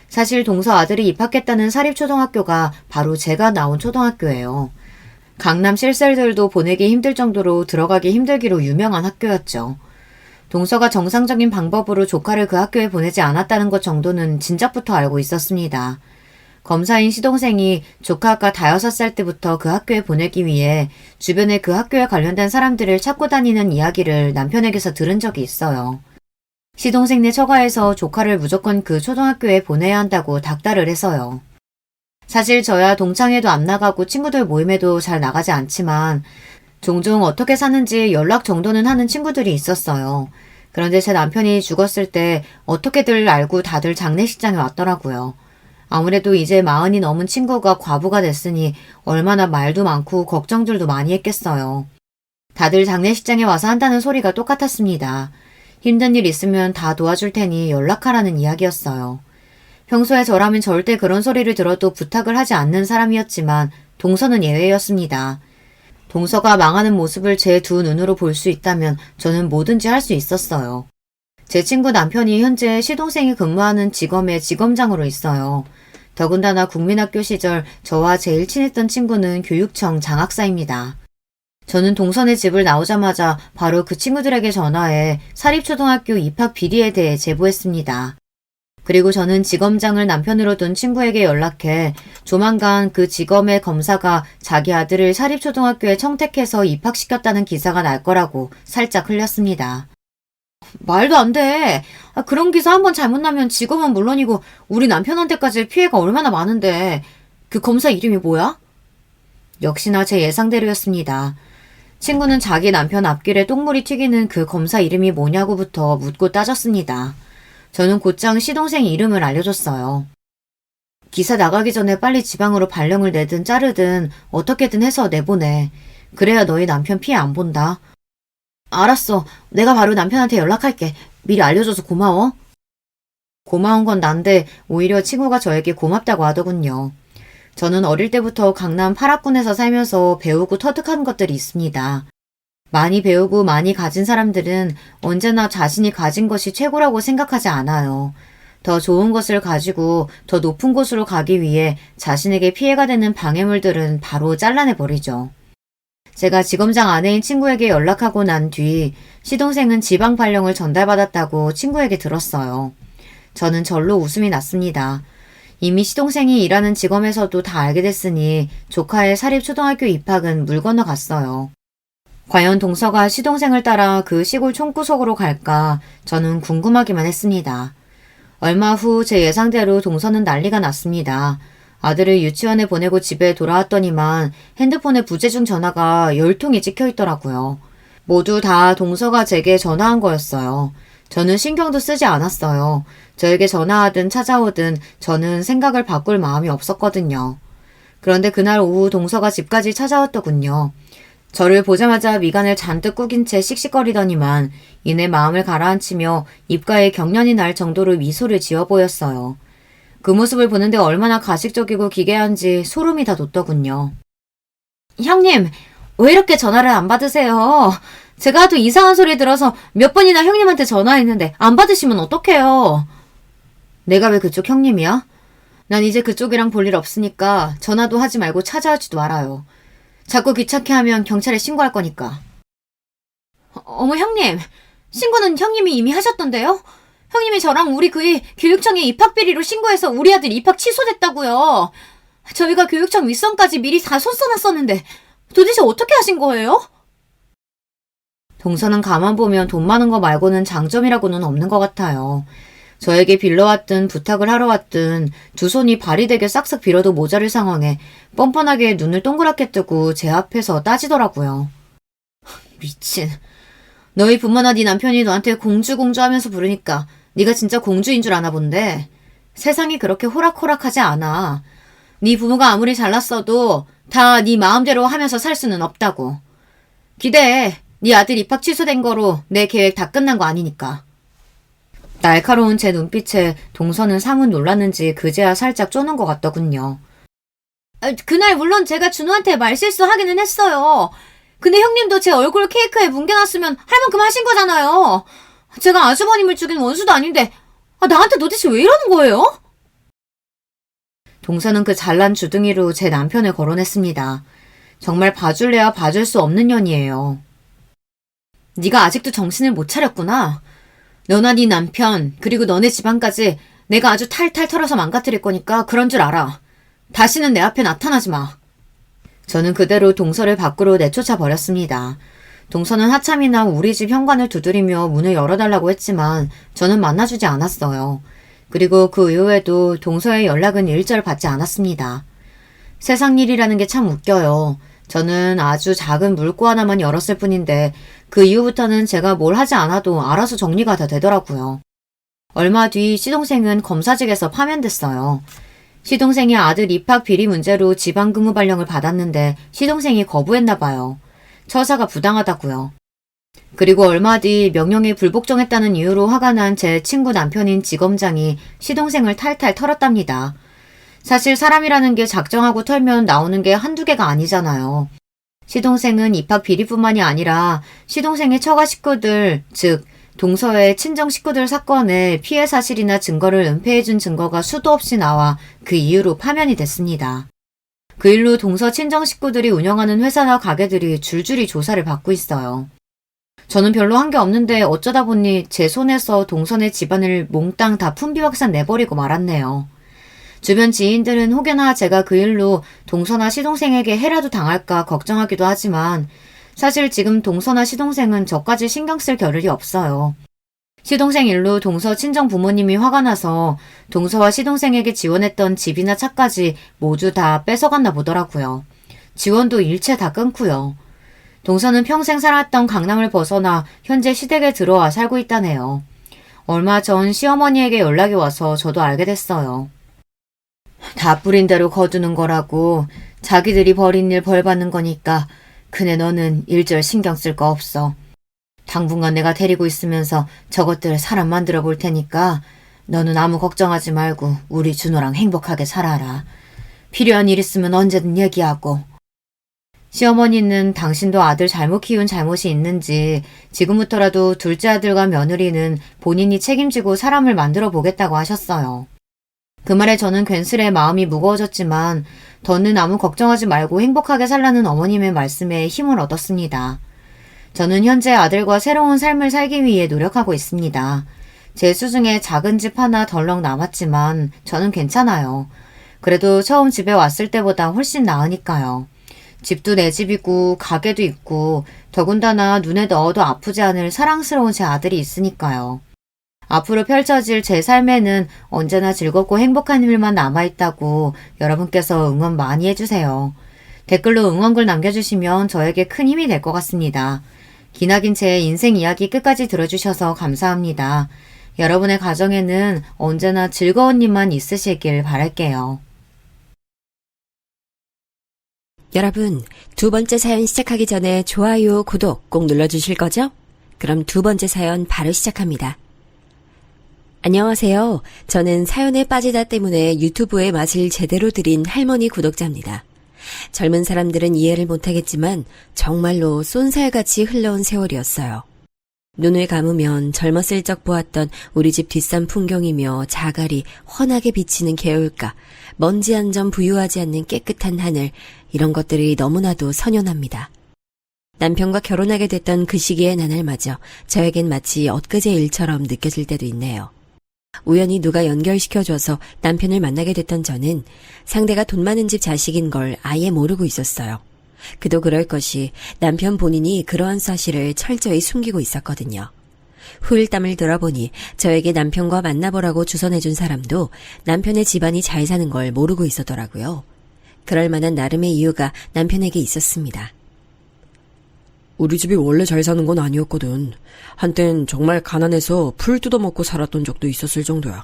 사실 동서 아들이 입학했다는 사립초등학교가 바로 제가 나온 초등학교예요. 강남 실셀들도 보내기 힘들 정도로 들어가기 힘들기로 유명한 학교였죠. 동서가 정상적인 방법으로 조카를 그 학교에 보내지 않았다는 것 정도는 진작부터 알고 있었습니다. 검사인 시동생이 조카가 5살 때부터 그 학교에 보내기 위해 주변에 그 학교에 관련된 사람들을 찾고 다니는 이야기를 남편에게서 들은 적이 있어요. 시동생네 처가에서 조카를 무조건 그 초등학교에 보내야 한다고 닥달을 해서요. 사실 저야 동창회도 안 나가고 친구들 모임에도 잘 나가지 않지만 종종 어떻게 사는지 연락 정도는 하는 친구들이 있었어요. 그런데 제 남편이 죽었을 때 어떻게들 알고 다들 장례식장에 왔더라고요. 아무래도 이제 40이 넘은 친구가 과부가 됐으니 얼마나 말도 많고 걱정들도 많이 했겠어요. 다들 장례식장에 와서 한다는 소리가 똑같았습니다. 힘든 일 있으면 다 도와줄 테니 연락하라는 이야기였어요. 평소에 저라면 절대 그런 소리를 들어도 부탁을 하지 않는 사람이었지만 동서는 예외였습니다. 동서가 망하는 모습을 제 두 눈으로 볼 수 있다면 저는 뭐든지 할 수 있었어요. 제 친구 남편이 현재 시동생이 근무하는 지검의 지검장으로 있어요. 더군다나 국민학교 시절 저와 제일 친했던 친구는 교육청 장학사입니다. 저는 동선의 집을 나오자마자 바로 그 친구들에게 전화해 사립초등학교 입학 비리에 대해 제보했습니다. 그리고 저는 지검장을 남편으로 둔 친구에게 연락해 조만간 그 지검의 검사가 자기 아들을 사립초등학교에 청택해서 입학시켰다는 기사가 날 거라고 살짝 흘렸습니다. 말도 안 돼. 그런 기사 한번 잘못 나면 지검은 물론이고 우리 남편한테까지 피해가 얼마나 많은데 그 검사 이름이 뭐야? 역시나 제 예상대로였습니다. 친구는 자기 남편 앞길에 똥물이 튀기는 그 검사 이름이 뭐냐고부터 묻고 따졌습니다. 저는 곧장 시동생 이름을 알려줬어요. 기사 나가기 전에 빨리 지방으로 발령을 내든 자르든 어떻게든 해서 내보내. 그래야 너희 남편 피해 안 본다. 알았어. 내가 바로 남편한테 연락할게. 미리 알려줘서 고마워. 고마운 건 난데 오히려 친구가 저에게 고맙다고 하더군요. 저는 어릴 때부터 강남 8학군에서 살면서 배우고 터득한 것들이 있습니다. 많이 배우고 많이 가진 사람들은 언제나 자신이 가진 것이 최고라고 생각하지 않아요. 더 좋은 것을 가지고 더 높은 곳으로 가기 위해 자신에게 피해가 되는 방해물들은 바로 잘라내버리죠. 제가 지검장 아내인 친구에게 연락하고 난 뒤 시동생은 지방 발령을 전달받았다고 친구에게 들었어요. 저는 절로 웃음이 났습니다. 이미 시동생이 일하는 지검에서도 다 알게 됐으니 조카의 사립초등학교 입학은 물 건너갔어요. 과연 동서가 시동생을 따라 그 시골 총구석으로 갈까 저는 궁금하기만 했습니다. 얼마 후 제 예상대로 동서는 난리가 났습니다. 아들을 유치원에 보내고 집에 돌아왔더니만 핸드폰에 부재중 전화가 10통이 찍혀 있더라고요. 모두 다 동서가 제게 전화한 거였어요. 저는 신경도 쓰지 않았어요. 저에게 전화하든 찾아오든 저는 생각을 바꿀 마음이 없었거든요. 그런데 그날 오후 동서가 집까지 찾아왔더군요. 저를 보자마자 미간을 잔뜩 꾸긴 채 씩씩거리더니만 이내 마음을 가라앉히며 입가에 경련이 날 정도로 미소를 지어 보였어요. 그 모습을 보는데 얼마나 가식적이고 기괴한지 소름이 다 돋더군요. 형님, 왜 이렇게 전화를 안 받으세요? 제가 하도 이상한 소리 들어서 몇 번이나 형님한테 전화했는데 안 받으시면 어떡해요? 내가 왜 그쪽 형님이야? 난 이제 그쪽이랑 볼 일 없으니까 전화도 하지 말고 찾아오지도 말아요. 자꾸 귀찮게 하면 경찰에 신고할 거니까. 어머 형님, 신고는 형님이 이미 하셨던데요? 형님이 저랑 우리 그이 교육청에 입학비리로 신고해서 우리 아들 입학 취소됐다고요. 저희가 교육청 윗선까지 미리 다 손써놨었는데 도대체 어떻게 하신 거예요? 동서는 가만 보면 돈 많은 거 말고는 장점이라고는 없는 것 같아요. 저에게 빌려왔든 부탁을 하러 왔든 두 손이 발이 되게 싹싹 빌어도 모자랄 상황에 뻔뻔하게 눈을 동그랗게 뜨고 제 앞에서 따지더라고요. 미친. 너희 부모나 네 남편이 너한테 공주 하면서 부르니까 네가 진짜 공주인 줄 아나 본데 세상이 그렇게 호락호락하지 않아. 네 부모가 아무리 잘났어도 다 네 마음대로 하면서 살 수는 없다고. 기대해. 네 아들 입학 취소된 거로 내 계획 다 끝난 거 아니니까. 날카로운 제 눈빛에 동서는 사뭇 놀랐는지 그제야 살짝 쪼는 것 같더군요. 그날 물론 제가 준호한테 말실수하기는 했어요. 근데 형님도 제 얼굴 케이크에 뭉개놨으면 할 만큼 하신 거잖아요. 제가 아주버님을 죽인 원수도 아닌데 나한테 도대체 왜 이러는 거예요? 동서는 그 잘난 주둥이로 제 남편을 거론했습니다. 정말 봐줄래야 봐줄 수 없는 년이에요. 네가 아직도 정신을 못 차렸구나. 너나 네 남편 그리고 너네 집안까지 내가 아주 탈탈 털어서 망가뜨릴 거니까 그런 줄 알아. 다시는 내 앞에 나타나지 마. 저는 그대로 동서를 밖으로 내쫓아 버렸습니다. 동서는 하참이나 우리 집 현관을 두드리며 문을 열어달라고 했지만 저는 만나주지 않았어요. 그리고 그 이후에도 동서의 연락은 일절 받지 않았습니다. 세상 일이라는 게 참 웃겨요. 저는 아주 작은 물고 하나만 열었을 뿐인데 그 이후부터는 제가 뭘 하지 않아도 알아서 정리가 다 되더라고요. 얼마 뒤 시동생은 검사직에서 파면됐어요. 시동생이 아들 입학 비리 문제로 지방근무 발령을 받았는데 시동생이 거부했나 봐요. 처사가 부당하다고요. 그리고 얼마 뒤 명령에 불복종했다는 이유로 화가 난 제 친구 남편인 지검장이 시동생을 탈탈 털었답니다. 사실 사람이라는 게 작정하고 털면 나오는 게 한두 개가 아니잖아요. 시동생은 입학 비리뿐만이 아니라 시동생의 처가 식구들, 즉 동서의 친정 식구들 사건에 피해 사실이나 증거를 은폐해준 증거가 수도 없이 나와 그 이후로 파면이 됐습니다. 그 일로 동서 친정 식구들이 운영하는 회사나 가게들이 줄줄이 조사를 받고 있어요. 저는 별로 한 게 없는데 어쩌다 보니 제 손에서 동서네 집안을 몽땅 다 품비확산 내버리고 말았네요. 주변 지인들은 혹여나 제가 그 일로 동서나 시동생에게 해라도 당할까 걱정하기도 하지만 사실 지금 동서나 시동생은 저까지 신경 쓸 겨를이 없어요. 시동생 일로 동서 친정 부모님이 화가 나서 동서와 시동생에게 지원했던 집이나 차까지 모두 다 뺏어갔나 보더라고요. 지원도 일체 다 끊고요. 동서는 평생 살았던 강남을 벗어나 현재 시댁에 들어와 살고 있다네요. 얼마 전 시어머니에게 연락이 와서 저도 알게 됐어요. 다 뿌린 대로 거두는 거라고. 자기들이 벌인 일 벌 받는 거니까 그네 너는 일절 신경 쓸 거 없어. 당분간 내가 데리고 있으면서 저것들 사람 만들어 볼 테니까 너는 아무 걱정하지 말고 우리 준호랑 행복하게 살아라. 필요한 일 있으면 언제든 얘기하고. 시어머니는 당신도 아들 잘못 키운 잘못이 있는지 지금부터라도 둘째 아들과 며느리는 본인이 책임지고 사람을 만들어 보겠다고 하셨어요. 그 말에 저는 괜스레 마음이 무거워졌지만 더는 아무 걱정하지 말고 행복하게 살라는 어머님의 말씀에 힘을 얻었습니다. 저는 현재 아들과 새로운 삶을 살기 위해 노력하고 있습니다. 제 수중에 작은 집 하나 덜렁 남았지만 저는 괜찮아요. 그래도 처음 집에 왔을 때보다 훨씬 나으니까요. 집도 내 집이고 가게도 있고 더군다나 눈에 넣어도 아프지 않을 사랑스러운 제 아들이 있으니까요. 앞으로 펼쳐질 제 삶에는 언제나 즐겁고 행복한 일만 남아있다고 여러분께서 응원 많이 해주세요. 댓글로 응원글 남겨주시면 저에게 큰 힘이 될 것 같습니다. 기나긴 제 인생 이야기 끝까지 들어주셔서 감사합니다. 여러분의 가정에는 언제나 즐거운 일만 있으시길 바랄게요. 여러분, 두 번째 사연 시작하기 전에 좋아요, 구독 꼭 눌러주실 거죠? 그럼 두 번째 사연 바로 시작합니다. 안녕하세요. 저는 사연에 빠지다 때문에 유튜브의 맛을 제대로 들인 할머니 구독자입니다. 젊은 사람들은 이해를 못하겠지만 정말로 쏜살같이 흘러온 세월이었어요. 눈을 감으면 젊었을 적 보았던 우리 집 뒷산 풍경이며 자갈이 환하게 비치는 개울가, 먼지 한 점 부유하지 않는 깨끗한 하늘, 이런 것들이 너무나도 선연합니다. 남편과 결혼하게 됐던 그 시기의 나날마저 저에겐 마치 엊그제 일처럼 느껴질 때도 있네요. 우연히 누가 연결시켜줘서 남편을 만나게 됐던 저는 상대가 돈 많은 집 자식인 걸 아예 모르고 있었어요. 그도 그럴 것이 남편 본인이 그러한 사실을 철저히 숨기고 있었거든요. 후일담을 들어보니 저에게 남편과 만나보라고 주선해준 사람도 남편의 집안이 잘 사는 걸 모르고 있었더라고요. 그럴 만한 나름의 이유가 남편에게 있었습니다. 우리 집이 원래 잘 사는 건 아니었거든. 한땐 정말 가난해서 풀 뜯어먹고 살았던 적도 있었을 정도야.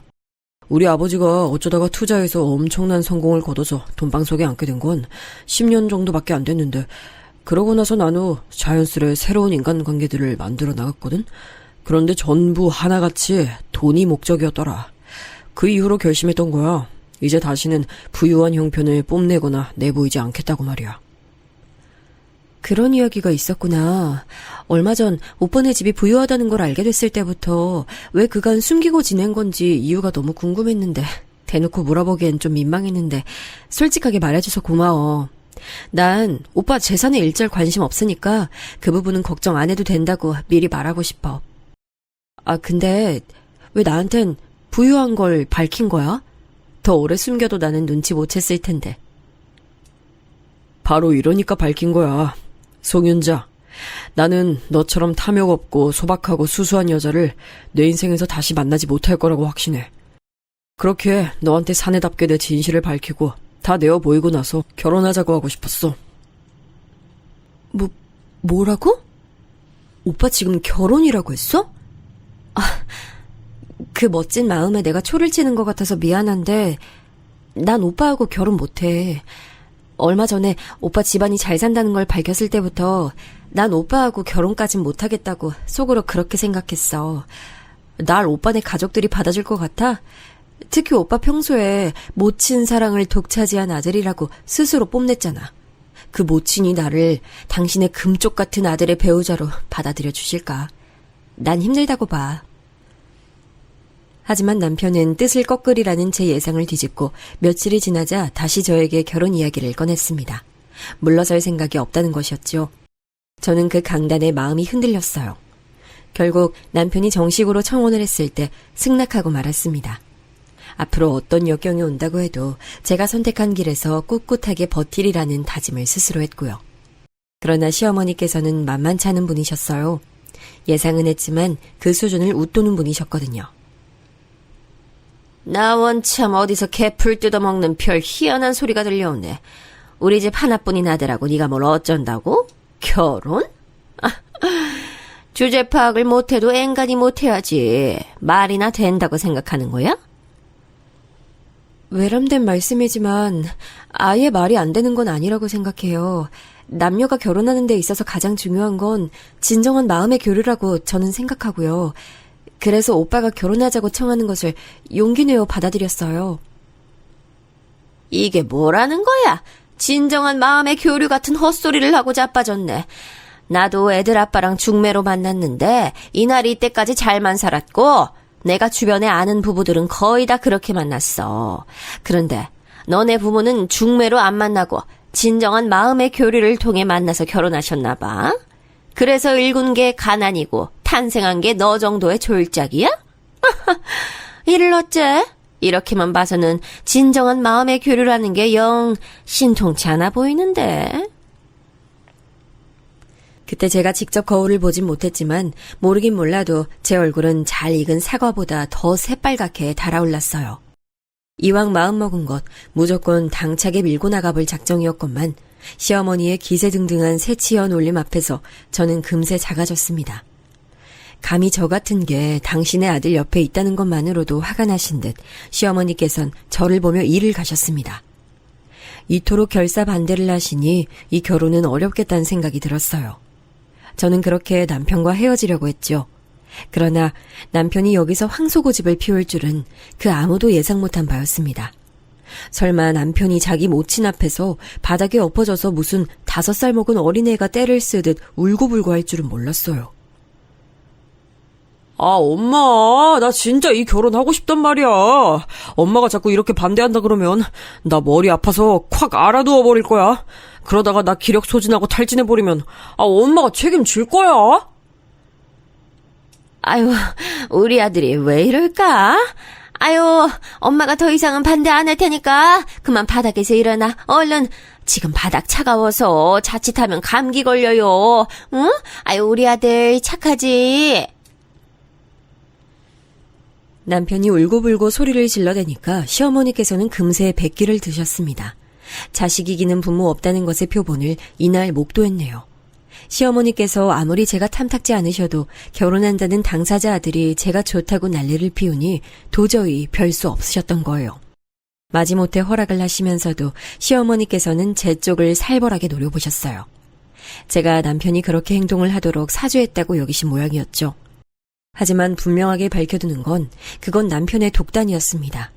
우리 아버지가 어쩌다가 투자해서 엄청난 성공을 거둬서 돈방석에 앉게 된 건 10년 정도밖에 안 됐는데, 그러고 나서 나는 자연스레 새로운 인간관계들을 만들어 나갔거든. 그런데 전부 하나같이 돈이 목적이었더라. 그 이후로 결심했던 거야. 이제 다시는 부유한 형편을 뽐내거나 내보이지 않겠다고 말이야. 그런 이야기가 있었구나. 얼마 전 오빠네 집이 부유하다는 걸 알게 됐을 때부터 왜 그간 숨기고 지낸 건지 이유가 너무 궁금했는데 대놓고 물어보기엔 좀 민망했는데 솔직하게 말해줘서 고마워. 난 오빠 재산에 일절 관심 없으니까 그 부분은 걱정 안 해도 된다고 미리 말하고 싶어. 아, 근데 왜 나한텐 부유한 걸 밝힌 거야? 더 오래 숨겨도 나는 눈치 못 챘을 텐데. 바로 이러니까 밝힌 거야. 송윤자, 나는 너처럼 탐욕 없고 소박하고 수수한 여자를 내 인생에서 다시 만나지 못할 거라고 확신해. 그렇게 너한테 사내답게 내 진실을 밝히고 다 내어 보이고 나서 결혼하자고 하고 싶었어. 뭐라고? 오빠 지금 결혼이라고 했어? 아, 그 멋진 마음에 내가 초를 치는 것 같아서 미안한데 난 오빠하고 결혼 못해. 얼마 전에 오빠 집안이 잘 산다는 걸 밝혔을 때부터 난 오빠하고 결혼까진 못하겠다고 속으로 그렇게 생각했어. 날 오빠네 가족들이 받아줄 것 같아? 특히 오빠 평소에 모친 사랑을 독차지한 아들이라고 스스로 뽐냈잖아. 그 모친이 나를 당신의 금쪽 같은 아들의 배우자로 받아들여 주실까? 난 힘들다고 봐. 하지만 남편은 뜻을 꺾으리라는 제 예상을 뒤집고 며칠이 지나자 다시 저에게 결혼 이야기를 꺼냈습니다. 물러설 생각이 없다는 것이었죠. 저는 그 강단에 마음이 흔들렸어요. 결국 남편이 정식으로 청혼을 했을 때 승낙하고 말았습니다. 앞으로 어떤 역경이 온다고 해도 제가 선택한 길에서 꿋꿋하게 버티리라는 다짐을 스스로 했고요. 그러나 시어머니께서는 만만치 않은 분이셨어요. 예상은 했지만 그 수준을 웃도는 분이셨거든요. 나 원참 어디서 개풀 뜯어먹는 별 희한한 소리가 들려오네. 우리 집 하나뿐인 아들하고 네가 뭘 어쩐다고? 결혼? 주제 파악을 못해도 앵간히 못해야지. 말이나 된다고 생각하는 거야? 외람된 말씀이지만 아예 말이 안 되는 건 아니라고 생각해요. 남녀가 결혼하는 데 있어서 가장 중요한 건 진정한 마음의 교류라고 저는 생각하고요. 그래서 오빠가 결혼하자고 청하는 것을 용기 내어 받아들였어요. 이게 뭐라는 거야? 진정한 마음의 교류 같은 헛소리를 하고 자빠졌네. 나도 애들 아빠랑 중매로 만났는데 이날이 이때까지 잘만 살았고 내가 주변에 아는 부부들은 거의 다 그렇게 만났어. 그런데 너네 부모는 중매로 안 만나고 진정한 마음의 교류를 통해 만나서 결혼하셨나 봐. 그래서 일군 게 가난이고 탄생한 게 너 정도의 졸작이야? 이를 어째? 이렇게만 봐서는 진정한 마음의 교류라는 게 영 신통치 않아 보이는데. 그때 제가 직접 거울을 보진 못했지만 모르긴 몰라도 제 얼굴은 잘 익은 사과보다 더 새빨갛게 달아올랐어요. 이왕 마음먹은 것 무조건 당차게 밀고 나가볼 작정이었건만 시어머니의 기세등등한 새치연 올림 앞에서 저는 금세 작아졌습니다. 감히 저 같은 게 당신의 아들 옆에 있다는 것만으로도 화가 나신 듯 시어머니께선 저를 보며 일을 가셨습니다. 이토록 결사반대를 하시니 이 결혼은 어렵겠다는 생각이 들었어요. 저는 그렇게 남편과 헤어지려고 했죠. 그러나 남편이 여기서 황소고집을 피울 줄은 그 아무도 예상 못한 바였습니다. 설마 남편이 자기 모친 앞에서 바닥에 엎어져서 무슨 5살 먹은 어린애가 떼를 쓰듯 울고불고 할 줄은 몰랐어요. 아, 엄마, 나 진짜 이 결혼하고 싶단 말이야. 엄마가 자꾸 이렇게 반대한다 그러면 나 머리 아파서 콱 알아두어 버릴 거야. 그러다가 나 기력 소진하고 탈진해버리면 엄마가 책임질 거야. 아유, 우리 아들이 왜 이럴까? 아유, 엄마가 더 이상은 반대 안 할 테니까 그만 바닥에서 일어나. 얼른. 지금 바닥 차가워서 자칫하면 감기 걸려요. 응? 아유, 우리 아들 착하지? 남편이 울고불고 소리를 질러대니까 시어머니께서는 금세 백기를 드셨습니다. 자식 이기는 부모 없다는 것의 표본을 이날 목도했네요. 시어머니께서 아무리 제가 탐탁지 않으셔도 결혼한다는 당사자 아들이 제가 좋다고 난리를 피우니 도저히 별 수 없으셨던 거예요. 마지못해 허락을 하시면서도 시어머니께서는 제 쪽을 살벌하게 노려보셨어요. 제가 남편이 그렇게 행동을 하도록 사주했다고 여기신 모양이었죠. 하지만 분명하게 밝혀두는 건 그건 남편의 독단이었습니다.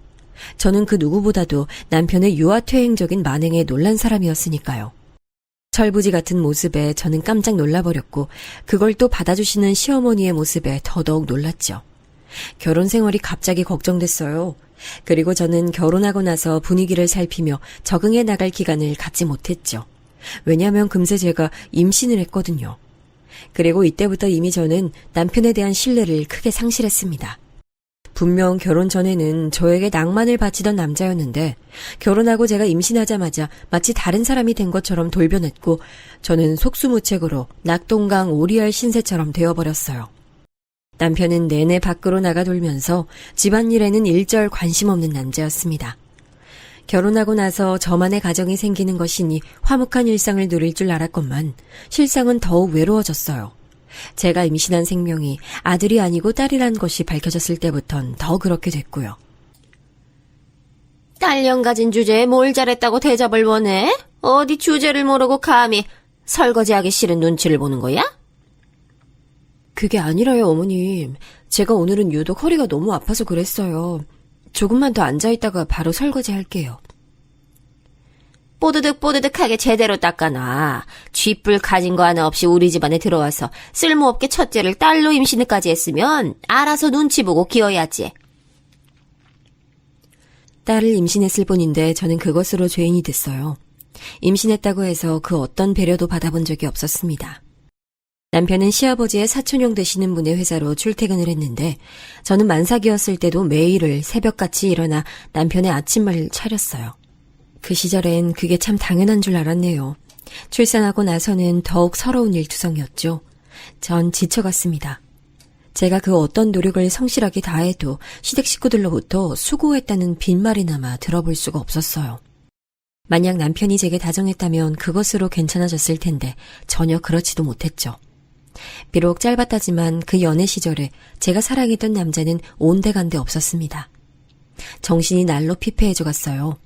저는 그 누구보다도 남편의 유아퇴행적인 만행에 놀란 사람이었으니까요. 철부지 같은 모습에 저는 깜짝 놀라버렸고 그걸 또 받아주시는 시어머니의 모습에 더더욱 놀랐죠. 결혼 생활이 갑자기 걱정됐어요. 그리고 저는 결혼하고 나서 분위기를 살피며 적응해 나갈 기간을 갖지 못했죠. 왜냐하면 금세 제가 임신을 했거든요. 그리고 이때부터 이미 저는 남편에 대한 신뢰를 크게 상실했습니다. 분명 결혼 전에는 저에게 낭만을 바치던 남자였는데 결혼하고 제가 임신하자마자 마치 다른 사람이 된 것처럼 돌변했고 저는 속수무책으로 낙동강 오리알 신세처럼 되어버렸어요. 남편은 내내 밖으로 나가 돌면서 집안일에는 일절 관심 없는 남자였습니다. 결혼하고 나서 저만의 가정이 생기는 것이니 화목한 일상을 누릴 줄 알았건만 실상은 더욱 외로워졌어요. 제가 임신한 생명이 아들이 아니고 딸이란 것이 밝혀졌을 때부턴 더 그렇게 됐고요. 딸년 가진 주제에 뭘 잘했다고 대접을 원해? 어디 주제를 모르고 감히 설거지하기 싫은 눈치를 보는 거야? 그게 아니라요, 어머님. 제가 오늘은 유독 허리가 너무 아파서 그랬어요. 조금만 더 앉아있다가 바로 설거지 할게요. 뽀드득뽀드득하게 제대로 닦아놔. 쥐뿔 가진 거 하나 없이 우리 집안에 들어와서 쓸모없게 첫째를 딸로 임신까지 했으면 알아서 눈치 보고 기어야지. 딸을 임신했을 뿐인데 저는 그것으로 죄인이 됐어요. 임신했다고 해서 그 어떤 배려도 받아본 적이 없었습니다. 남편은 시아버지의 사촌형 되시는 분의 회사로 출퇴근을 했는데 저는 만삭이었을 때도 매일을 새벽같이 일어나 남편의 아침을 차렸어요. 그 시절엔 그게 참 당연한 줄 알았네요. 출산하고 나서는 더욱 서러운 일투성이었죠. 전 지쳐갔습니다. 제가 그 어떤 노력을 성실하게 다해도 시댁 식구들로부터 수고했다는 빈말이나마 들어볼 수가 없었어요. 만약 남편이 제게 다정했다면 그것으로 괜찮아졌을 텐데 전혀 그렇지도 못했죠. 비록 짧았다지만 그 연애 시절에 제가 사랑했던 남자는 온데간데 없었습니다. 정신이 날로 피폐해져 갔어요.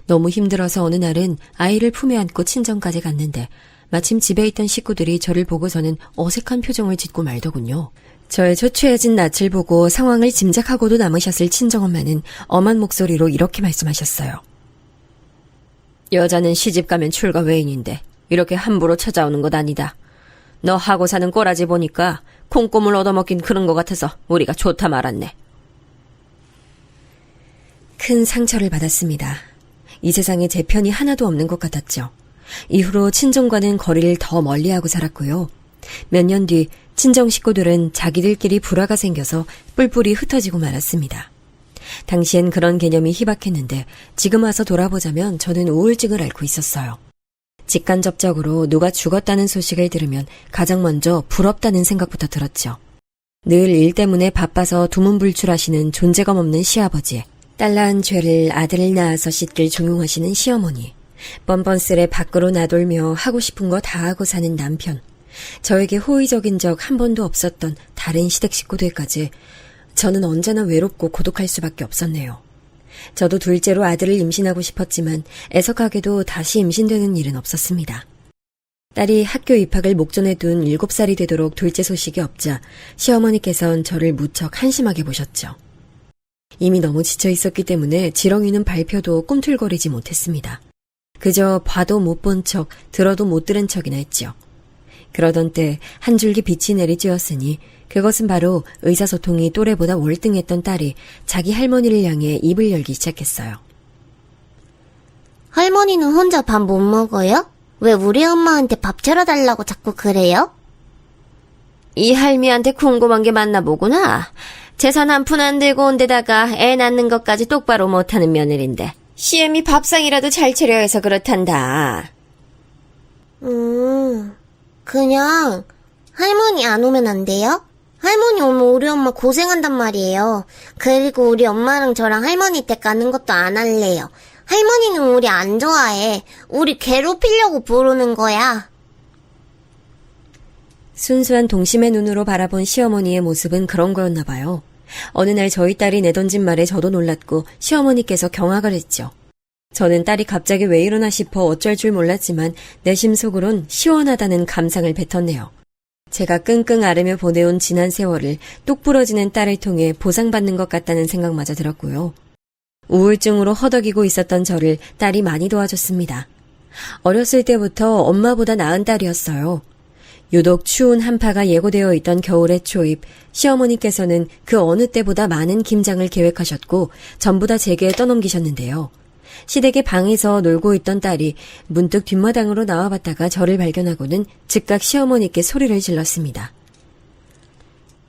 너무 힘들어서 어느 날은 아이를 품에 안고 친정까지 갔는데 마침 집에 있던 식구들이 저를 보고서는 어색한 표정을 짓고 말더군요. 저의 초췌해진 낯을 보고 상황을 짐작하고도 남으셨을 친정엄마는 엄한 목소리로 이렇게 말씀하셨어요. 여자는 시집가면 출가 외인인데 이렇게 함부로 찾아오는 것 아니다. 너 하고 사는 꼬라지 보니까 콩고물 얻어먹긴 그런 것 같아서 우리가 좋다 말았네. 큰 상처를 받았습니다. 이 세상에 제 편이 하나도 없는 것 같았죠. 이후로 친정과는 거리를 더 멀리하고 살았고요. 몇 년 뒤 친정 식구들은 자기들끼리 불화가 생겨서 뿔뿔이 흩어지고 말았습니다. 당시엔 그런 개념이 희박했는데 지금 와서 돌아보자면 저는 우울증을 앓고 있었어요. 직간접적으로 누가 죽었다는 소식을 들으면 가장 먼저 부럽다는 생각부터 들었죠. 늘 일 때문에 바빠서 두문불출하시는 존재감 없는 시아버지, 딸 낳은 죄를 아들을 낳아서 씻길 종용하시는 시어머니, 뻔뻔스레 밖으로 나돌며 하고 싶은 거 다 하고 사는 남편, 저에게 호의적인 적 한 번도 없었던 다른 시댁 식구들까지 저는 언제나 외롭고 고독할 수밖에 없었네요. 저도 둘째로 아들을 임신하고 싶었지만 애석하게도 다시 임신되는 일은 없었습니다. 딸이 학교 입학을 목전에 둔 7살이 되도록 둘째 소식이 없자 시어머니께선 저를 무척 한심하게 보셨죠. 이미 너무 지쳐 있었기 때문에 지렁이는 발표도 꿈틀거리지 못했습니다. 그저 봐도 못 본 척, 들어도 못 들은 척이나 했죠. 그러던 때 한 줄기 빛이 내리쬐었으니 그것은 바로 의사소통이 또래보다 월등했던 딸이 자기 할머니를 향해 입을 열기 시작했어요. 할머니는 혼자 밥 못 먹어요? 왜 우리 엄마한테 밥 차려달라고 자꾸 그래요? 이 할미한테 궁금한 게 많나 보구나. 재산 한 푼 안 들고 온 데다가 애 낳는 것까지 똑바로 못하는 며느린데 시엠이 밥상이라도 잘 차려 해서 그렇단다. 그냥 할머니 안 오면 안 돼요? 할머니 오면 우리 엄마 고생한단 말이에요. 그리고 우리 엄마랑 저랑 할머니 댁 가는 것도 안 할래요. 할머니는 우리 안 좋아해. 우리 괴롭히려고 부르는 거야. 순수한 동심의 눈으로 바라본 시어머니의 모습은 그런 거였나 봐요. 어느 날 저희 딸이 내던진 말에 저도 놀랐고 시어머니께서 경악을 했죠. 저는 딸이 갑자기 왜 이러나 싶어 어쩔 줄 몰랐지만 내심 속으론 시원하다는 감상을 뱉었네요. 제가 끙끙 앓으며 보내온 지난 세월을 똑 부러지는 딸을 통해 보상받는 것 같다는 생각마저 들었고요. 우울증으로 허덕이고 있었던 저를 딸이 많이 도와줬습니다. 어렸을 때부터 엄마보다 나은 딸이었어요. 유독 추운 한파가 예고되어 있던 겨울의 초입, 시어머니께서는 그 어느 때보다 많은 김장을 계획하셨고 전부 다 제게 떠넘기셨는데요. 시댁의 방에서 놀고 있던 딸이 문득 뒷마당으로 나와봤다가 저를 발견하고는 즉각 시어머니께 소리를 질렀습니다.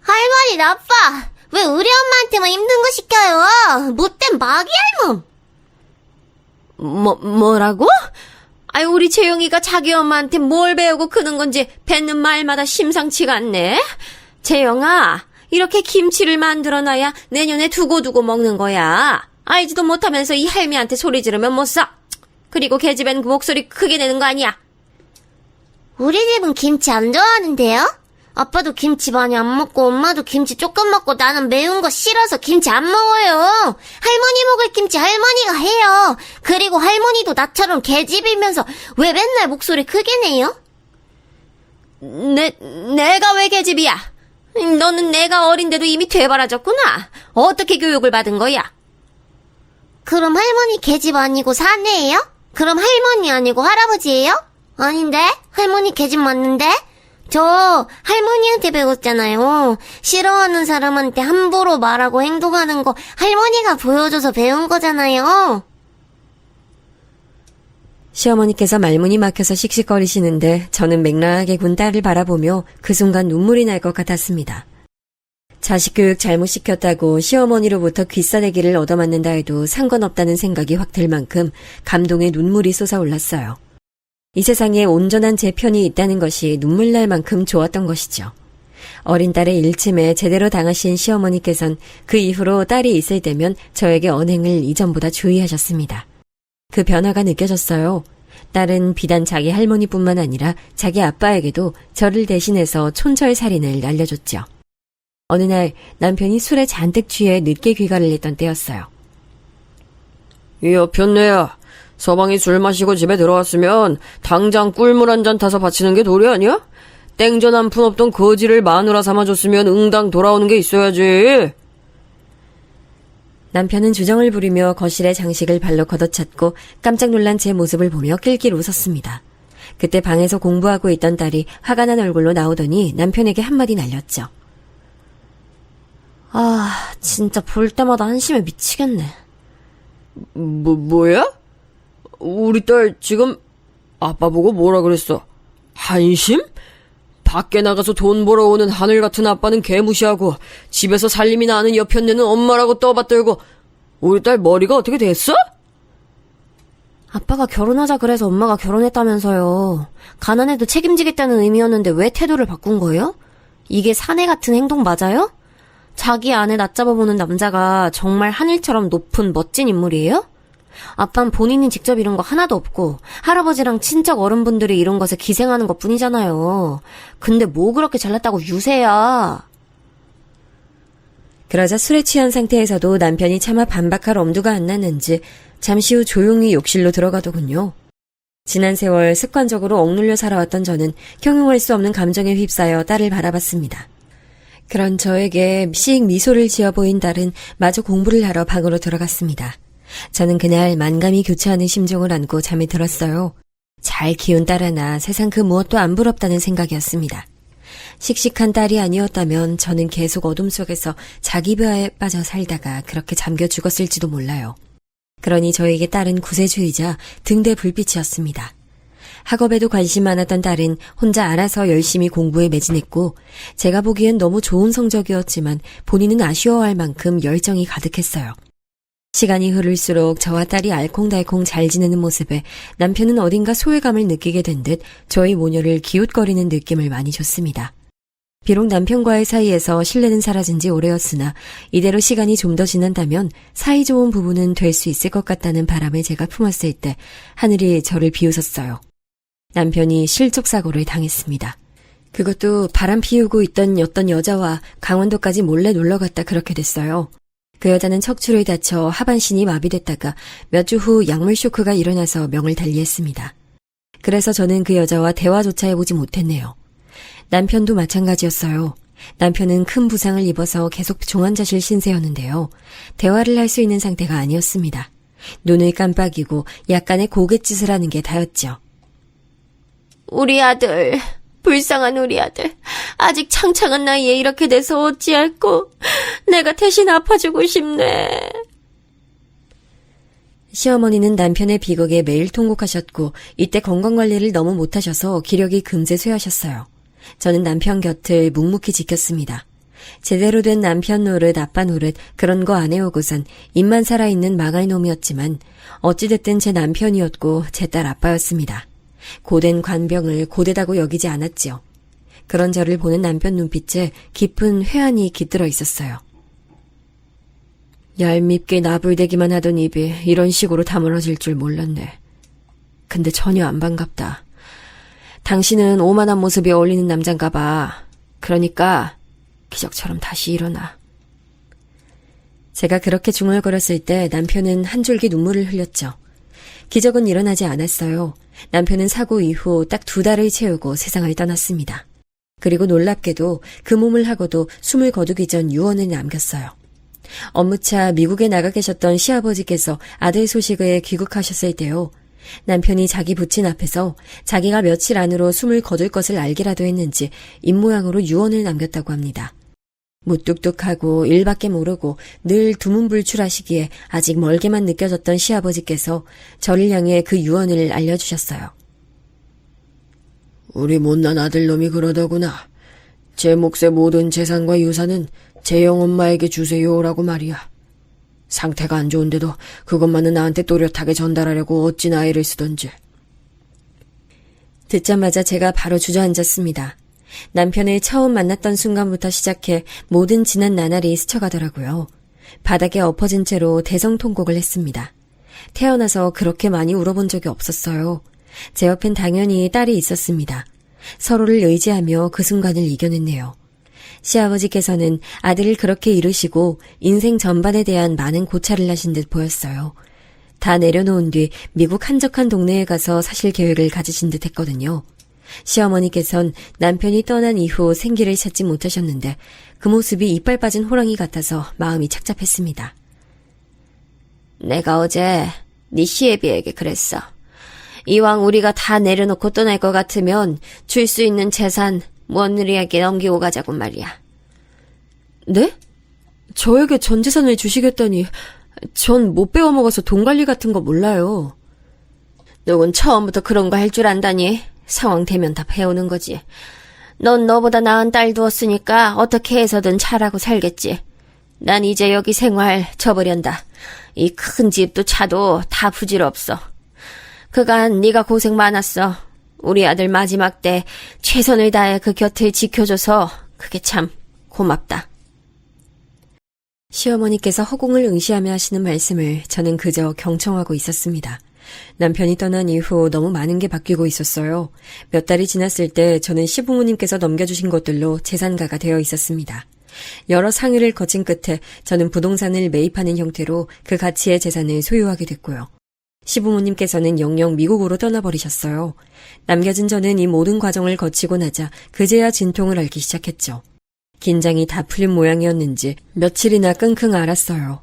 할머니 나빠! 왜 우리 엄마한테만 힘든 거 시켜요? 못된 마귀 할멈! 뭐라고? 아유, 우리 재영이가 자기 엄마한테 뭘 배우고 크는 건지 뱉는 말마다 심상치가 않네. 재영아, 이렇게 김치를 만들어놔야 내년에 두고두고 먹는 거야. 알지도 못하면서 이 할미한테 소리 지르면 못 써. 그리고 걔집엔 그 목소리 크게 내는 거 아니야. 우리 집은 김치 안 좋아하는데요? 아빠도 김치 많이 안 먹고 엄마도 김치 조금 먹고 나는 매운 거 싫어서 김치 안 먹어요. 할머니 먹을 김치 할머니가 해요. 그리고 할머니도 나처럼 계집이면서 왜 맨날 목소리 크게 내요? 내가 왜 계집이야? 너는 내가 어린데도 이미 되바라졌구나. 어떻게 교육을 받은 거야? 그럼 할머니 계집 아니고 사내예요? 그럼 할머니 아니고 할아버지예요? 아닌데? 할머니 계집 맞는데? 저 할머니한테 배웠잖아요. 싫어하는 사람한테 함부로 말하고 행동하는 거 할머니가 보여줘서 배운 거잖아요. 시어머니께서 말문이 막혀서 씩씩거리시는데 저는 맹랑하게 군 딸을 바라보며 그 순간 눈물이 날 것 같았습니다. 자식 교육 잘못 시켰다고 시어머니로부터 귀싸대기를 얻어맞는다 해도 상관없다는 생각이 확 들 만큼 감동의 눈물이 솟아올랐어요. 이 세상에 온전한 제 편이 있다는 것이 눈물 날 만큼 좋았던 것이죠. 어린 딸의 일침에 제대로 당하신 시어머니께선 그 이후로 딸이 있을 때면 저에게 언행을 이전보다 주의하셨습니다. 그 변화가 느껴졌어요. 딸은 비단 자기 할머니뿐만 아니라 자기 아빠에게도 저를 대신해서 촌철살인을 날려줬죠. 어느 날 남편이 술에 잔뜩 취해 늦게 귀가를 했던 때였어요. 야, 변내야. 서방이 술 마시고 집에 들어왔으면 당장 꿀물 한 잔 타서 바치는 게 도리 아니야? 땡전 한 푼 없던 거지를 마누라 삼아줬으면 응당 돌아오는 게 있어야지. 남편은 주정을 부리며 거실에 장식을 발로 걷어찼고 깜짝 놀란 제 모습을 보며 낄낄 웃었습니다. 그때 방에서 공부하고 있던 딸이 화가 난 얼굴로 나오더니 남편에게 한마디 날렸죠. 아, 진짜 볼 때마다 한심해 미치겠네. 뭐야? 우리 딸 지금 아빠 보고 뭐라 그랬어? 한심? 밖에 나가서 돈 벌어오는 하늘 같은 아빠는 개무시하고 집에서 살림이나 하는 여편네는 엄마라고 떠받들고 우리 딸 머리가 어떻게 됐어? 아빠가 결혼하자 그래서 엄마가 결혼했다면서요. 가난해도 책임지겠다는 의미였는데 왜 태도를 바꾼 거예요? 이게 사내 같은 행동 맞아요? 자기 아내 낮잡아보는 남자가 정말 하늘처럼 높은 멋진 인물이에요? 아빠는 본인이 직접 이룬 거 하나도 없고 할아버지랑 친척 어른분들이 이룬 것에 기생하는 것 뿐이잖아요. 근데 뭐 그렇게 잘났다고 유세야. 그러자 술에 취한 상태에서도 남편이 차마 반박할 엄두가 안 났는지 잠시 후 조용히 욕실로 들어가더군요. 지난 세월 습관적으로 억눌려 살아왔던 저는 형용할 수 없는 감정에 휩싸여 딸을 바라봤습니다. 그런 저에게 씩 미소를 지어 보인 딸은 마저 공부를 하러 방으로 들어갔습니다. 저는 그날 만감이 교차하는 심정을 안고 잠이 들었어요. 잘 키운 딸 하나 세상 그 무엇도 안 부럽다는 생각이었습니다. 씩씩한 딸이 아니었다면 저는 계속 어둠 속에서 자기 배에 빠져 살다가 그렇게 잠겨 죽었을지도 몰라요. 그러니 저에게 딸은 구세주이자 등대 불빛이었습니다. 학업에도 관심 많았던 딸은 혼자 알아서 열심히 공부에 매진했고 제가 보기엔 너무 좋은 성적이었지만 본인은 아쉬워할 만큼 열정이 가득했어요. 시간이 흐를수록 저와 딸이 알콩달콩 잘 지내는 모습에 남편은 어딘가 소외감을 느끼게 된 듯 저희 모녀를 기웃거리는 느낌을 많이 줬습니다. 비록 남편과의 사이에서 신뢰는 사라진 지 오래였으나 이대로 시간이 좀 더 지난다면 사이좋은 부부는 될 수 있을 것 같다는 바람을 제가 품었을 때 하늘이 저를 비웃었어요. 남편이 실족사고를 당했습니다. 그것도 바람 피우고 있던 어떤 여자와 강원도까지 몰래 놀러갔다 그렇게 됐어요. 그 여자는 척추를 다쳐 하반신이 마비됐다가 몇 주 후 약물 쇼크가 일어나서 명을 달리했습니다. 그래서 저는 그 여자와 대화조차 해보지 못했네요. 남편도 마찬가지였어요. 남편은 큰 부상을 입어서 계속 종환자실 신세였는데요. 대화를 할 수 있는 상태가 아니었습니다. 눈을 깜빡이고 약간의 고갯짓을 하는 게 다였죠. 우리 아들, 불쌍한 우리 아들. 아직 창창한 나이에 이렇게 돼서 어찌할꼬. 내가 대신 아파주고 싶네. 시어머니는 남편의 비극에 매일 통곡하셨고 이때 건강관리를 너무 못하셔서 기력이 금세 쇠하셨어요. 저는 남편 곁을 묵묵히 지켰습니다. 제대로 된 남편 노릇, 아빠 노릇 그런 거 안 해오고선 입만 살아있는 망할 놈이었지만 어찌됐든 제 남편이었고 제 딸 아빠였습니다. 고된 관병을 고되다고 여기지 않았지요. 그런 저를 보는 남편 눈빛에 깊은 회한이 깃들어 있었어요. 얄밉게 나불대기만 하던 입이 이런 식으로 다물어질 줄 몰랐네. 근데 전혀 안 반갑다. 당신은 오만한 모습이 어울리는 남잔가 봐. 그러니까 기적처럼 다시 일어나. 제가 그렇게 중얼거렸을 때 남편은 한 줄기 눈물을 흘렸죠. 기적은 일어나지 않았어요. 남편은 사고 이후 딱 2달을 채우고 세상을 떠났습니다. 그리고 놀랍게도 그 몸을 하고도 숨을 거두기 전 유언을 남겼어요. 업무차 미국에 나가 계셨던 시아버지께서 아들 소식을 귀국하셨을 때요. 남편이 자기 부친 앞에서 자기가 며칠 안으로 숨을 거둘 것을 알기라도 했는지 입모양으로 유언을 남겼다고 합니다. 무뚝뚝하고 일밖에 모르고 늘 두문불출하시기에 아직 멀게만 느껴졌던 시아버지께서 저를 향해 그 유언을 알려주셨어요. 우리 못난 아들놈이 그러더구나. 제 몫의 모든 재산과 유산은 제 영엄마에게 주세요라고 말이야. 상태가 안 좋은데도 그것만은 나한테 또렷하게 전달하려고 어찌나 애를 쓰던지. 듣자마자 제가 바로 주저앉았습니다. 남편을 처음 만났던 순간부터 시작해 모든 지난 나날이 스쳐가더라고요. 바닥에 엎어진 채로 대성통곡을 했습니다. 태어나서 그렇게 많이 울어본 적이 없었어요. 제 옆엔 당연히 딸이 있었습니다. 서로를 의지하며 그 순간을 이겨냈네요. 시아버지께서는 아들을 그렇게 잃으시고 인생 전반에 대한 많은 고찰을 하신 듯 보였어요. 다 내려놓은 뒤 미국 한적한 동네에 가서 사실 계획을 가지신 듯 했거든요. 시어머니께선 남편이 떠난 이후 생기를 찾지 못하셨는데 그 모습이 이빨 빠진 호랑이 같아서 마음이 착잡했습니다. 내가 어제 네 시애비에게 그랬어. 이왕 우리가 다 내려놓고 떠날 것 같으면 줄 수 있는 재산 며느리에게 넘기고 가자고 말이야. 네? 저에게 전 재산을 주시겠다니 전 못 배워먹어서 돈 관리 같은 거 몰라요. 누군 처음부터 그런 거 할 줄 안다니. 상황 되면 다 배우는 거지. 넌 너보다 나은 딸 두었으니까 어떻게 해서든 잘하고 살겠지. 난 이제 여기 생활 접으련다. 이 큰 집도 차도 다 부질없어. 그간 네가 고생 많았어. 우리 아들 마지막 때 최선을 다해 그 곁을 지켜줘서 그게 참 고맙다. 시어머니께서 허공을 응시하며 하시는 말씀을 저는 그저 경청하고 있었습니다. 남편이 떠난 이후 너무 많은 게 바뀌고 있었어요. 몇 달이 지났을 때 저는 시부모님께서 넘겨주신 것들로 재산가가 되어 있었습니다. 여러 상의를 거친 끝에 저는 부동산을 매입하는 형태로 그 가치의 재산을 소유하게 됐고요. 시부모님께서는 영영 미국으로 떠나버리셨어요. 남겨진 저는 이 모든 과정을 거치고 나자 그제야 진통을 앓기 시작했죠. 긴장이 다 풀린 모양이었는지 며칠이나 끙끙 앓았어요.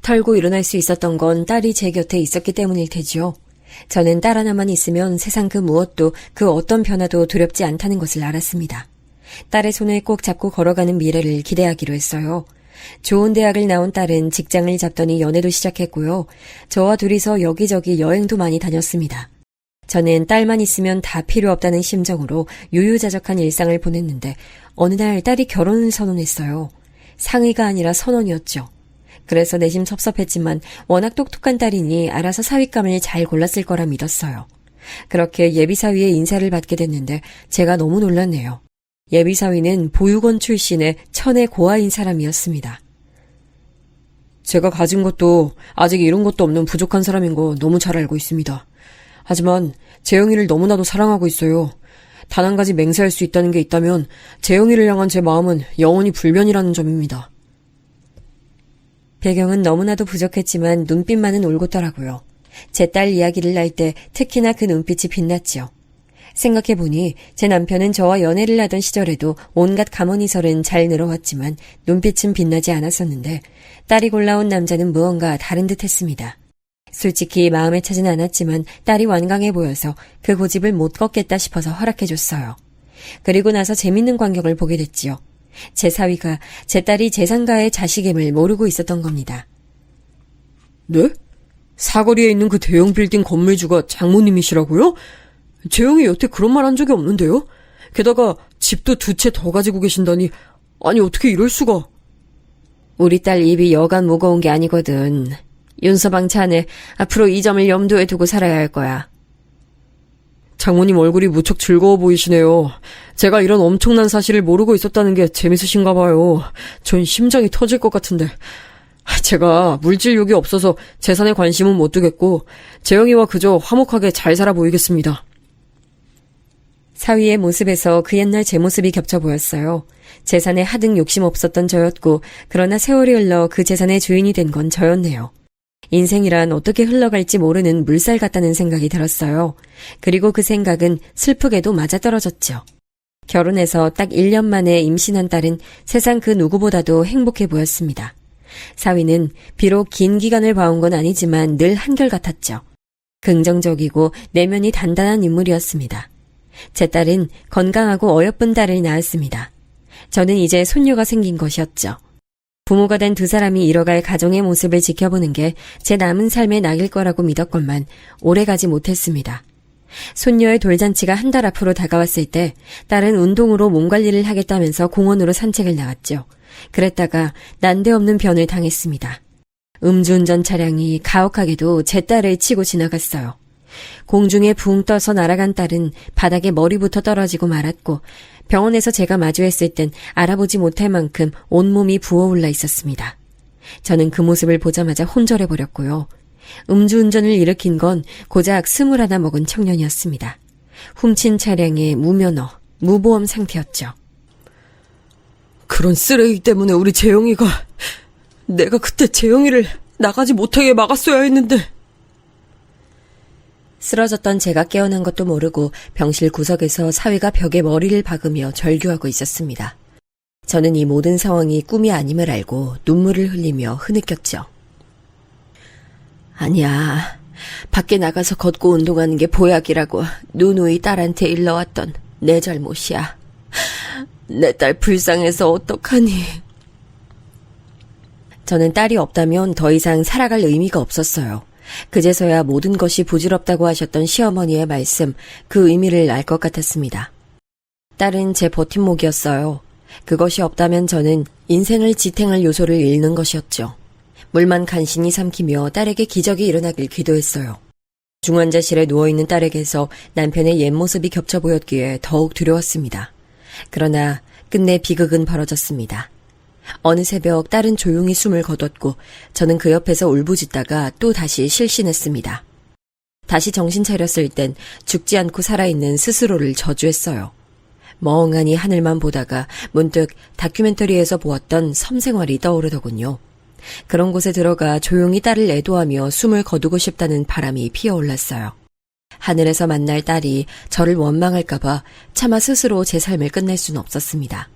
털고 일어날 수 있었던 건 딸이 제 곁에 있었기 때문일 테지요. 저는 딸 하나만 있으면 세상 그 무엇도 그 어떤 변화도 두렵지 않다는 것을 알았습니다. 딸의 손을 꼭 잡고 걸어가는 미래를 기대하기로 했어요. 좋은 대학을 나온 딸은 직장을 잡더니 연애도 시작했고요. 저와 둘이서 여기저기 여행도 많이 다녔습니다. 저는 딸만 있으면 다 필요 없다는 심정으로 유유자적한 일상을 보냈는데 어느 날 딸이 결혼을 선언했어요. 상의가 아니라 선언이었죠. 그래서 내심 섭섭했지만 워낙 똑똑한 딸이니 알아서 사윗감을 잘 골랐을 거라 믿었어요. 그렇게 예비사위의 인사를 받게 됐는데 제가 너무 놀랐네요. 예비사위는 보육원 출신의 천의 고아인 사람이었습니다. 제가 가진 것도 아직 이룬 것도 없는 부족한 사람인 거 너무 잘 알고 있습니다. 하지만 재영이를 너무나도 사랑하고 있어요. 단 한 가지 맹세할 수 있다는 게 있다면 재영이를 향한 제 마음은 영원히 불변이라는 점입니다. 배경은 너무나도 부족했지만 눈빛만은 올곧더라고요. 제 딸 이야기를 할 때 특히나 그 눈빛이 빛났지요. 생각해보니 제 남편은 저와 연애를 하던 시절에도 온갖 가모니설은 잘 늘어왔지만 눈빛은 빛나지 않았었는데 딸이 골라온 남자는 무언가 다른 듯 했습니다. 솔직히 마음에 차진 않았지만 딸이 완강해 보여서 그 고집을 못 꺾겠다 싶어서 허락해줬어요. 그리고 나서 재밌는 광경을 보게 됐지요. 제 사위가 제 딸이 재산가의 자식임을 모르고 있었던 겁니다. 네? 사거리에 있는 그 대형 빌딩 건물주가 장모님이시라고요? 재영이 여태 그런 말 한 적이 없는데요? 게다가 집도 2채 더 가지고 계신다니, 아니 어떻게 이럴 수가. 우리 딸 입이 여간 무거운 게 아니거든. 윤서방 자네 앞으로 이 점을 염두에 두고 살아야 할 거야. 장모님 얼굴이 무척 즐거워 보이시네요. 제가 이런 엄청난 사실을 모르고 있었다는 게 재밌으신가 봐요. 전 심장이 터질 것 같은데. 제가 물질욕이 없어서 재산에 관심은 못 두겠고 재영이와 그저 화목하게 잘 살아 보이겠습니다. 사위의 모습에서 그 옛날 제 모습이 겹쳐 보였어요. 재산에 하등 욕심 없었던 저였고 그러나 세월이 흘러 그 재산의 주인이 된 건 저였네요. 인생이란 어떻게 흘러갈지 모르는 물살 같다는 생각이 들었어요. 그리고 그 생각은 슬프게도 맞아떨어졌죠. 결혼해서 딱 1년 만에 임신한 딸은 세상 그 누구보다도 행복해 보였습니다. 사위는 비록 긴 기간을 봐온 건 아니지만 늘 한결같았죠. 긍정적이고 내면이 단단한 인물이었습니다. 제 딸은 건강하고 어여쁜 딸을 낳았습니다. 저는 이제 손녀가 생긴 것이었죠. 부모가 된 두 사람이 이뤄갈 가정의 모습을 지켜보는 게 제 남은 삶의 낙일 거라고 믿었건만 오래가지 못했습니다. 손녀의 돌잔치가 한 달 앞으로 다가왔을 때 딸은 운동으로 몸 관리를 하겠다면서 공원으로 산책을 나갔죠. 그랬다가 난데없는 변을 당했습니다. 음주운전 차량이 가혹하게도 제 딸을 치고 지나갔어요. 공중에 붕 떠서 날아간 딸은 바닥에 머리부터 떨어지고 말았고 병원에서 제가 마주했을 땐 알아보지 못할 만큼 온몸이 부어올라 있었습니다. 저는 그 모습을 보자마자 혼절해버렸고요. 음주운전을 일으킨 건 고작 21 먹은 청년이었습니다. 훔친 차량의 무면허, 무보험 상태였죠. 그런 쓰레기 때문에 우리 재영이가, 내가 그때 재영이를 나가지 못하게 막았어야 했는데. 쓰러졌던 제가 깨어난 것도 모르고 병실 구석에서 사위가 벽에 머리를 박으며 절규하고 있었습니다. 저는 이 모든 상황이 꿈이 아님을 알고 눈물을 흘리며 흐느꼈죠. 아니야. 밖에 나가서 걷고 운동하는 게 보약이라고 누누이 딸한테 일러왔던 내 잘못이야. 내 딸 불쌍해서 어떡하니. 저는 딸이 없다면 더 이상 살아갈 의미가 없었어요. 그제서야 모든 것이 부질없다고 하셨던 시어머니의 말씀, 그 의미를 알 것 같았습니다. 딸은 제 버팀목이었어요. 그것이 없다면 저는 인생을 지탱할 요소를 잃는 것이었죠. 물만 간신히 삼키며 딸에게 기적이 일어나길 기도했어요. 중환자실에 누워있는 딸에게서 남편의 옛 모습이 겹쳐 보였기에 더욱 두려웠습니다. 그러나 끝내 비극은 벌어졌습니다. 어느 새벽 딸은 조용히 숨을 거뒀고 저는 그 옆에서 울부짖다가 또 다시 실신했습니다. 다시 정신 차렸을 땐 죽지 않고 살아있는 스스로를 저주했어요. 멍하니 하늘만 보다가 문득 다큐멘터리에서 보았던 섬 생활이 떠오르더군요. 그런 곳에 들어가 조용히 딸을 애도하며 숨을 거두고 싶다는 바람이 피어올랐어요. 하늘에서 만날 딸이 저를 원망할까봐 차마 스스로 제 삶을 끝낼 수는 없었습니다.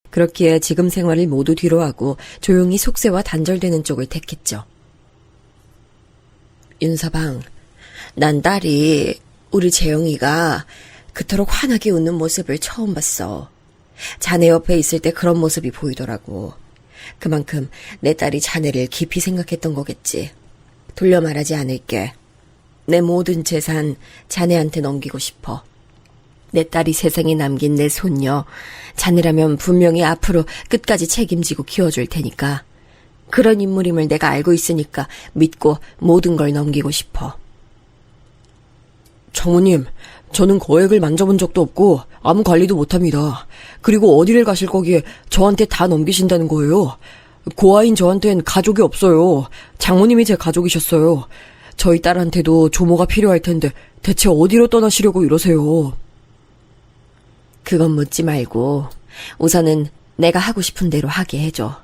그렇기에 지금 생활을 모두 뒤로하고 조용히 속세와 단절되는 쪽을 택했죠. 윤서방, 난 딸이, 우리 재영이가 그토록 환하게 웃는 모습을 처음 봤어. 자네 옆에 있을 때 그런 모습이 보이더라고. 그만큼 내 딸이 자네를 깊이 생각했던 거겠지. 돌려 말하지 않을게. 내 모든 재산 자네한테 넘기고 싶어. 내 딸이 세상에 남긴 내 손녀, 자네라면 분명히 앞으로 끝까지 책임지고 키워줄 테니까. 그런 인물임을 내가 알고 있으니까 믿고 모든 걸 넘기고 싶어. 장모님, 저는 거액을 만져본 적도 없고 아무 관리도 못합니다. 그리고 어디를 가실 거기에 저한테 다 넘기신다는 거예요. 고아인 저한텐 가족이 없어요. 장모님이 제 가족이셨어요. 저희 딸한테도 조모가 필요할 텐데 대체 어디로 떠나시려고 이러세요. 그건 묻지 말고 우선은 내가 하고 싶은 대로 하게 해줘.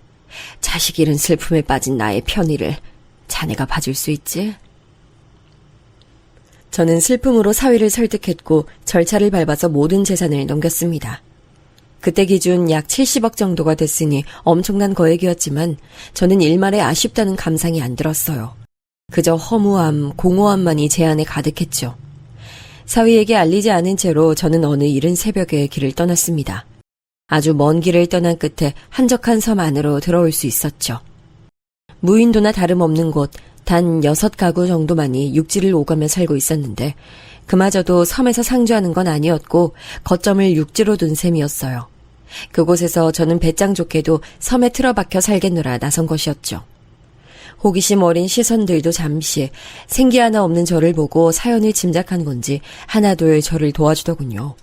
자식 잃은 슬픔에 빠진 나의 편의를 자네가 봐줄 수 있지? 저는 슬픔으로 사위를 설득했고 절차를 밟아서 모든 재산을 넘겼습니다. 그때 기준 약 70억 정도가 됐으니 엄청난 거액이었지만 저는 일말에 아쉽다는 감상이 안 들었어요. 그저 허무함, 공허함만이 제 안에 가득했죠. 사위에게 알리지 않은 채로 저는 어느 이른 새벽에 길을 떠났습니다. 아주 먼 길을 떠난 끝에 한적한 섬 안으로 들어올 수 있었죠. 무인도나 다름없는 곳, 단 6가구 정도만이 육지를 오가며 살고 있었는데 그마저도 섬에서 상주하는 건 아니었고 거점을 육지로 둔 셈이었어요. 그곳에서 저는 배짱 좋게도 섬에 틀어박혀 살겠노라 나선 것이었죠. 호기심 어린 시선들도 잠시 생기 하나 없는 저를 보고 사연을 짐작한 건지 하나둘 저를 도와주더군요.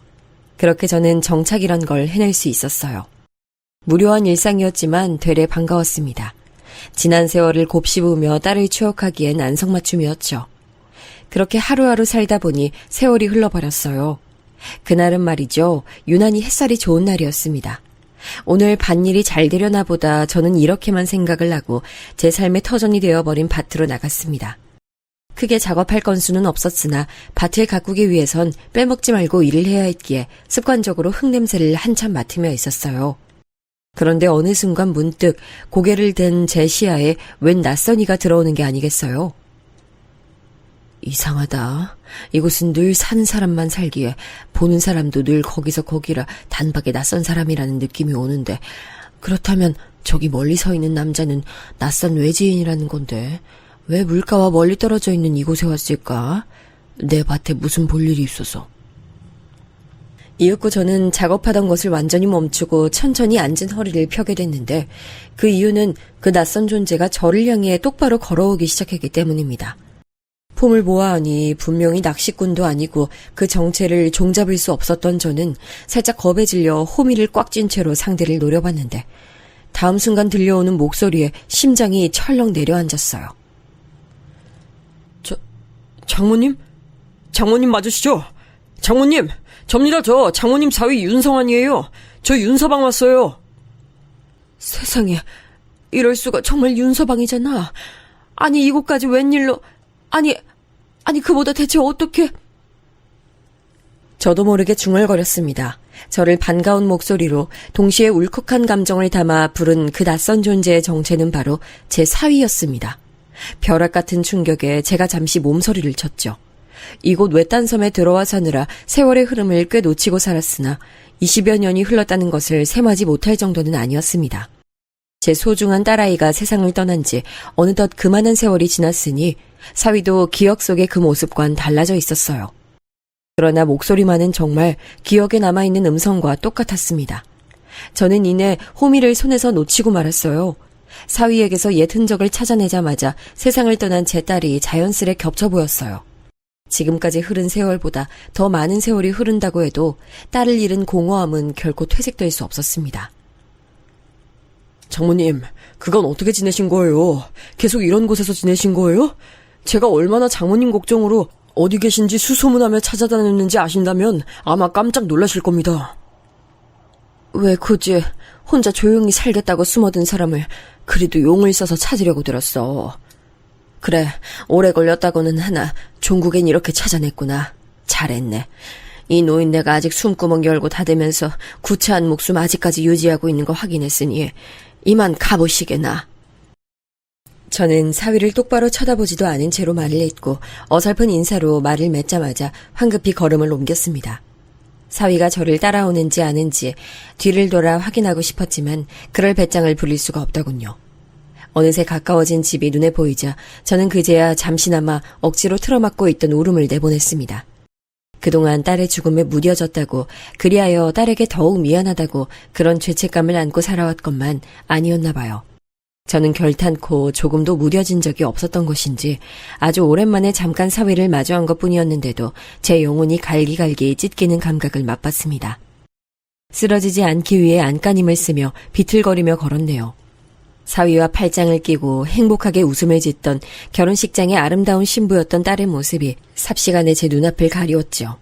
그렇게 저는 정착이란 걸 해낼 수 있었어요. 무료한 일상이었지만 되레 반가웠습니다. 지난 세월을 곱씹으며 딸을 추억하기엔 안성맞춤이었죠. 그렇게 하루하루 살다 보니 세월이 흘러버렸어요. 그날은 말이죠. 유난히 햇살이 좋은 날이었습니다. 오늘 밭일이 잘 되려나 보다 저는 이렇게만 생각을 하고 제 삶의 터전이 되어버린 밭으로 나갔습니다. 크게 작업할 건수는 없었으나 밭을 가꾸기 위해선 빼먹지 말고 일을 해야 했기에 습관적으로 흙냄새를 한참 맡으며 있었어요. 그런데 어느 순간 문득 고개를 든 제 시야에 웬 낯선 이가 들어오는 게 아니겠어요? 이상하다. 이곳은 늘 사는 사람만 살기에 보는 사람도 늘 거기서 거기라 단박에 낯선 사람이라는 느낌이 오는데 그렇다면 저기 멀리 서 있는 남자는 낯선 외지인이라는 건데 왜 물가와 멀리 떨어져 있는 이곳에 왔을까? 내 밭에 무슨 볼일이 있어서. 이윽고 저는 작업하던 것을 완전히 멈추고 천천히 앉은 허리를 펴게 됐는데 그 이유는 그 낯선 존재가 저를 향해 똑바로 걸어오기 시작했기 때문입니다. 폼을 보아하니 분명히 낚시꾼도 아니고 그 정체를 종잡을 수 없었던 저는 살짝 겁에 질려 호미를 꽉 쥔 채로 상대를 노려봤는데 다음 순간 들려오는 목소리에 심장이 철렁 내려앉았어요. 장모님? 장모님 맞으시죠? 장모님! 접니다. 저 장모님 사위 윤성환이에요. 저 윤서방 왔어요. 세상에, 이럴 수가. 정말 윤서방이잖아. 아니 이곳까지 웬일로. 아니 아니, 그보다 대체 어떻게... 저도 모르게 중얼거렸습니다. 저를 반가운 목소리로 동시에 울컥한 감정을 담아 부른 그 낯선 존재의 정체는 바로 제 사위였습니다. 벼락 같은 충격에 제가 잠시 몸서리를 쳤죠. 이곳 외딴 섬에 들어와 사느라 세월의 흐름을 꽤 놓치고 살았으나 20여 년이 흘렀다는 것을 셈하지 못할 정도는 아니었습니다. 제 소중한 딸아이가 세상을 떠난 지 어느덧 그만한 세월이 지났으니 사위도 기억 속의 그 모습과는 달라져 있었어요. 그러나 목소리만은 정말 기억에 남아있는 음성과 똑같았습니다. 저는 이내 호미를 손에서 놓치고 말았어요. 사위에게서 옛 흔적을 찾아내자마자 세상을 떠난 제 딸이 자연스레 겹쳐 보였어요. 지금까지 흐른 세월보다 더 많은 세월이 흐른다고 해도 딸을 잃은 공허함은 결코 퇴색될 수 없었습니다. 장모님, 그건 어떻게 지내신 거예요? 계속 이런 곳에서 지내신 거예요? 제가 얼마나 장모님 걱정으로 어디 계신지 수소문하며 찾아다녔는지 아신다면 아마 깜짝 놀라실 겁니다. 왜 굳이 혼자 조용히 살겠다고 숨어든 사람을 그리도 용을 써서 찾으려고 들었어. 그래, 오래 걸렸다고는 하나 종국엔 이렇게 찾아냈구나. 잘했네. 이 노인네가 아직 숨구멍 열고 닫으면서 구차한 목숨 아직까지 유지하고 있는 거 확인했으니 이만 가보시게나. 저는 사위를 똑바로 쳐다보지도 않은 채로 말을 잇고 어설픈 인사로 말을 맺자마자 황급히 걸음을 옮겼습니다. 사위가 저를 따라오는지 아는지 뒤를 돌아 확인하고 싶었지만 그럴 배짱을 부릴 수가 없더군요. 어느새 가까워진 집이 눈에 보이자 저는 그제야 잠시나마 억지로 틀어막고 있던 울음을 내보냈습니다. 그동안 딸의 죽음에 무뎌졌다고, 그리하여 딸에게 더욱 미안하다고 그런 죄책감을 안고 살아왔건만 아니었나 봐요. 저는 결탄코 조금도 무뎌진 적이 없었던 것인지 아주 오랜만에 잠깐 사위를 마주한 것뿐이었는데도 제 영혼이 갈기갈기 찢기는 감각을 맛봤습니다. 쓰러지지 않기 위해 안간힘을 쓰며 비틀거리며 걸었네요. 사위와 팔짱을 끼고 행복하게 웃음을 짓던 결혼식장의 아름다운 신부였던 딸의 모습이 삽시간에 제 눈앞을 가리웠죠.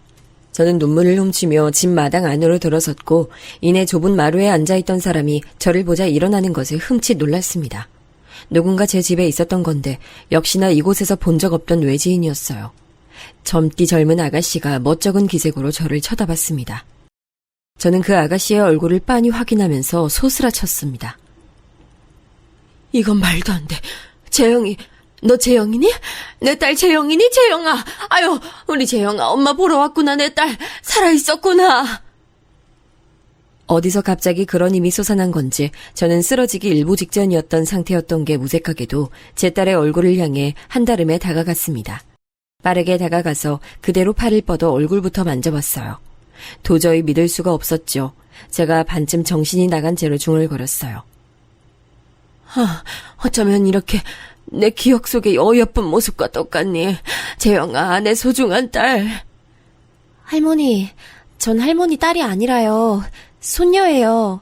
저는 눈물을 훔치며 집 마당 안으로 들어섰고 이내 좁은 마루에 앉아있던 사람이 저를 보자 일어나는 것을 흠칫 놀랐습니다. 누군가 제 집에 있었던 건데 역시나 이곳에서 본 적 없던 외지인이었어요. 젊디 젊은 아가씨가 멋쩍은 기색으로 저를 쳐다봤습니다. 저는 그 아가씨의 얼굴을 빤히 확인하면서 소스라쳤습니다. 이건 말도 안 돼. 재영이, 너 재영이니? 내 딸 재영이니? 재영아! 아유, 우리 재영아, 엄마 보러 왔구나. 내 딸 살아있었구나. 어디서 갑자기 그런 힘이 솟아난 건지 저는 쓰러지기 일보 직전이었던 상태였던 게 무색하게도 제 딸의 얼굴을 향해 한달음에 다가갔습니다. 빠르게 다가가서 그대로 팔을 뻗어 얼굴부터 만져봤어요. 도저히 믿을 수가 없었죠. 제가 반쯤 정신이 나간 채로 중얼거렸어요. 어쩌면 이렇게 내 기억 속의 어여쁜 모습과 똑같니? 재영아, 내 소중한 딸. 할머니, 전 할머니 딸이 아니라요. 손녀예요.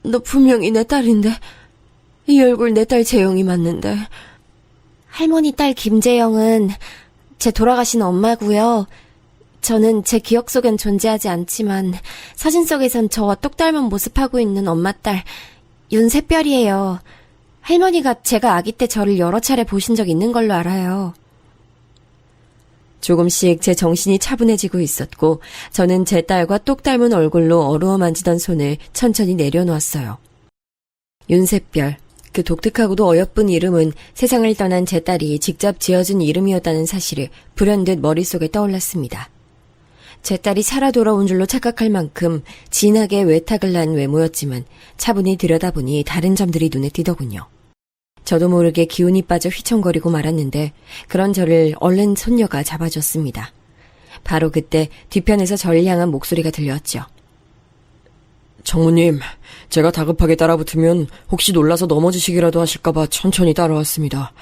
너 분명히 내 딸인데 이 얼굴 내 딸 재영이 맞는데. 할머니 딸 김재영은 제 돌아가신 엄마고요. 저는 제 기억 속엔 존재하지 않지만 사진 속에선 저와 똑 닮은 모습하고 있는 엄마 딸 윤샛별이에요. 할머니가 제가 아기 때 저를 여러 차례 보신 적 있는 걸로 알아요. 조금씩 제 정신이 차분해지고 있었고 저는 제 딸과 똑 닮은 얼굴로 어루어 만지던 손을 천천히 내려놓았어요. 윤샛별, 그 독특하고도 어여쁜 이름은 세상을 떠난 제 딸이 직접 지어준 이름이었다는 사실이 불현듯 머릿속에 떠올랐습니다. 제 딸이 살아 돌아온 줄로 착각할 만큼 진하게 외탁을 난 외모였지만 차분히 들여다보니 다른 점들이 눈에 띄더군요. 저도 모르게 기운이 빠져 휘청거리고 말았는데 그런 저를 얼른 손녀가 잡아줬습니다. 바로 그때 뒤편에서 저를 향한 목소리가 들렸죠. 정무님, 제가 다급하게 따라붙으면 혹시 놀라서 넘어지시기라도 하실까봐 천천히 따라왔습니다.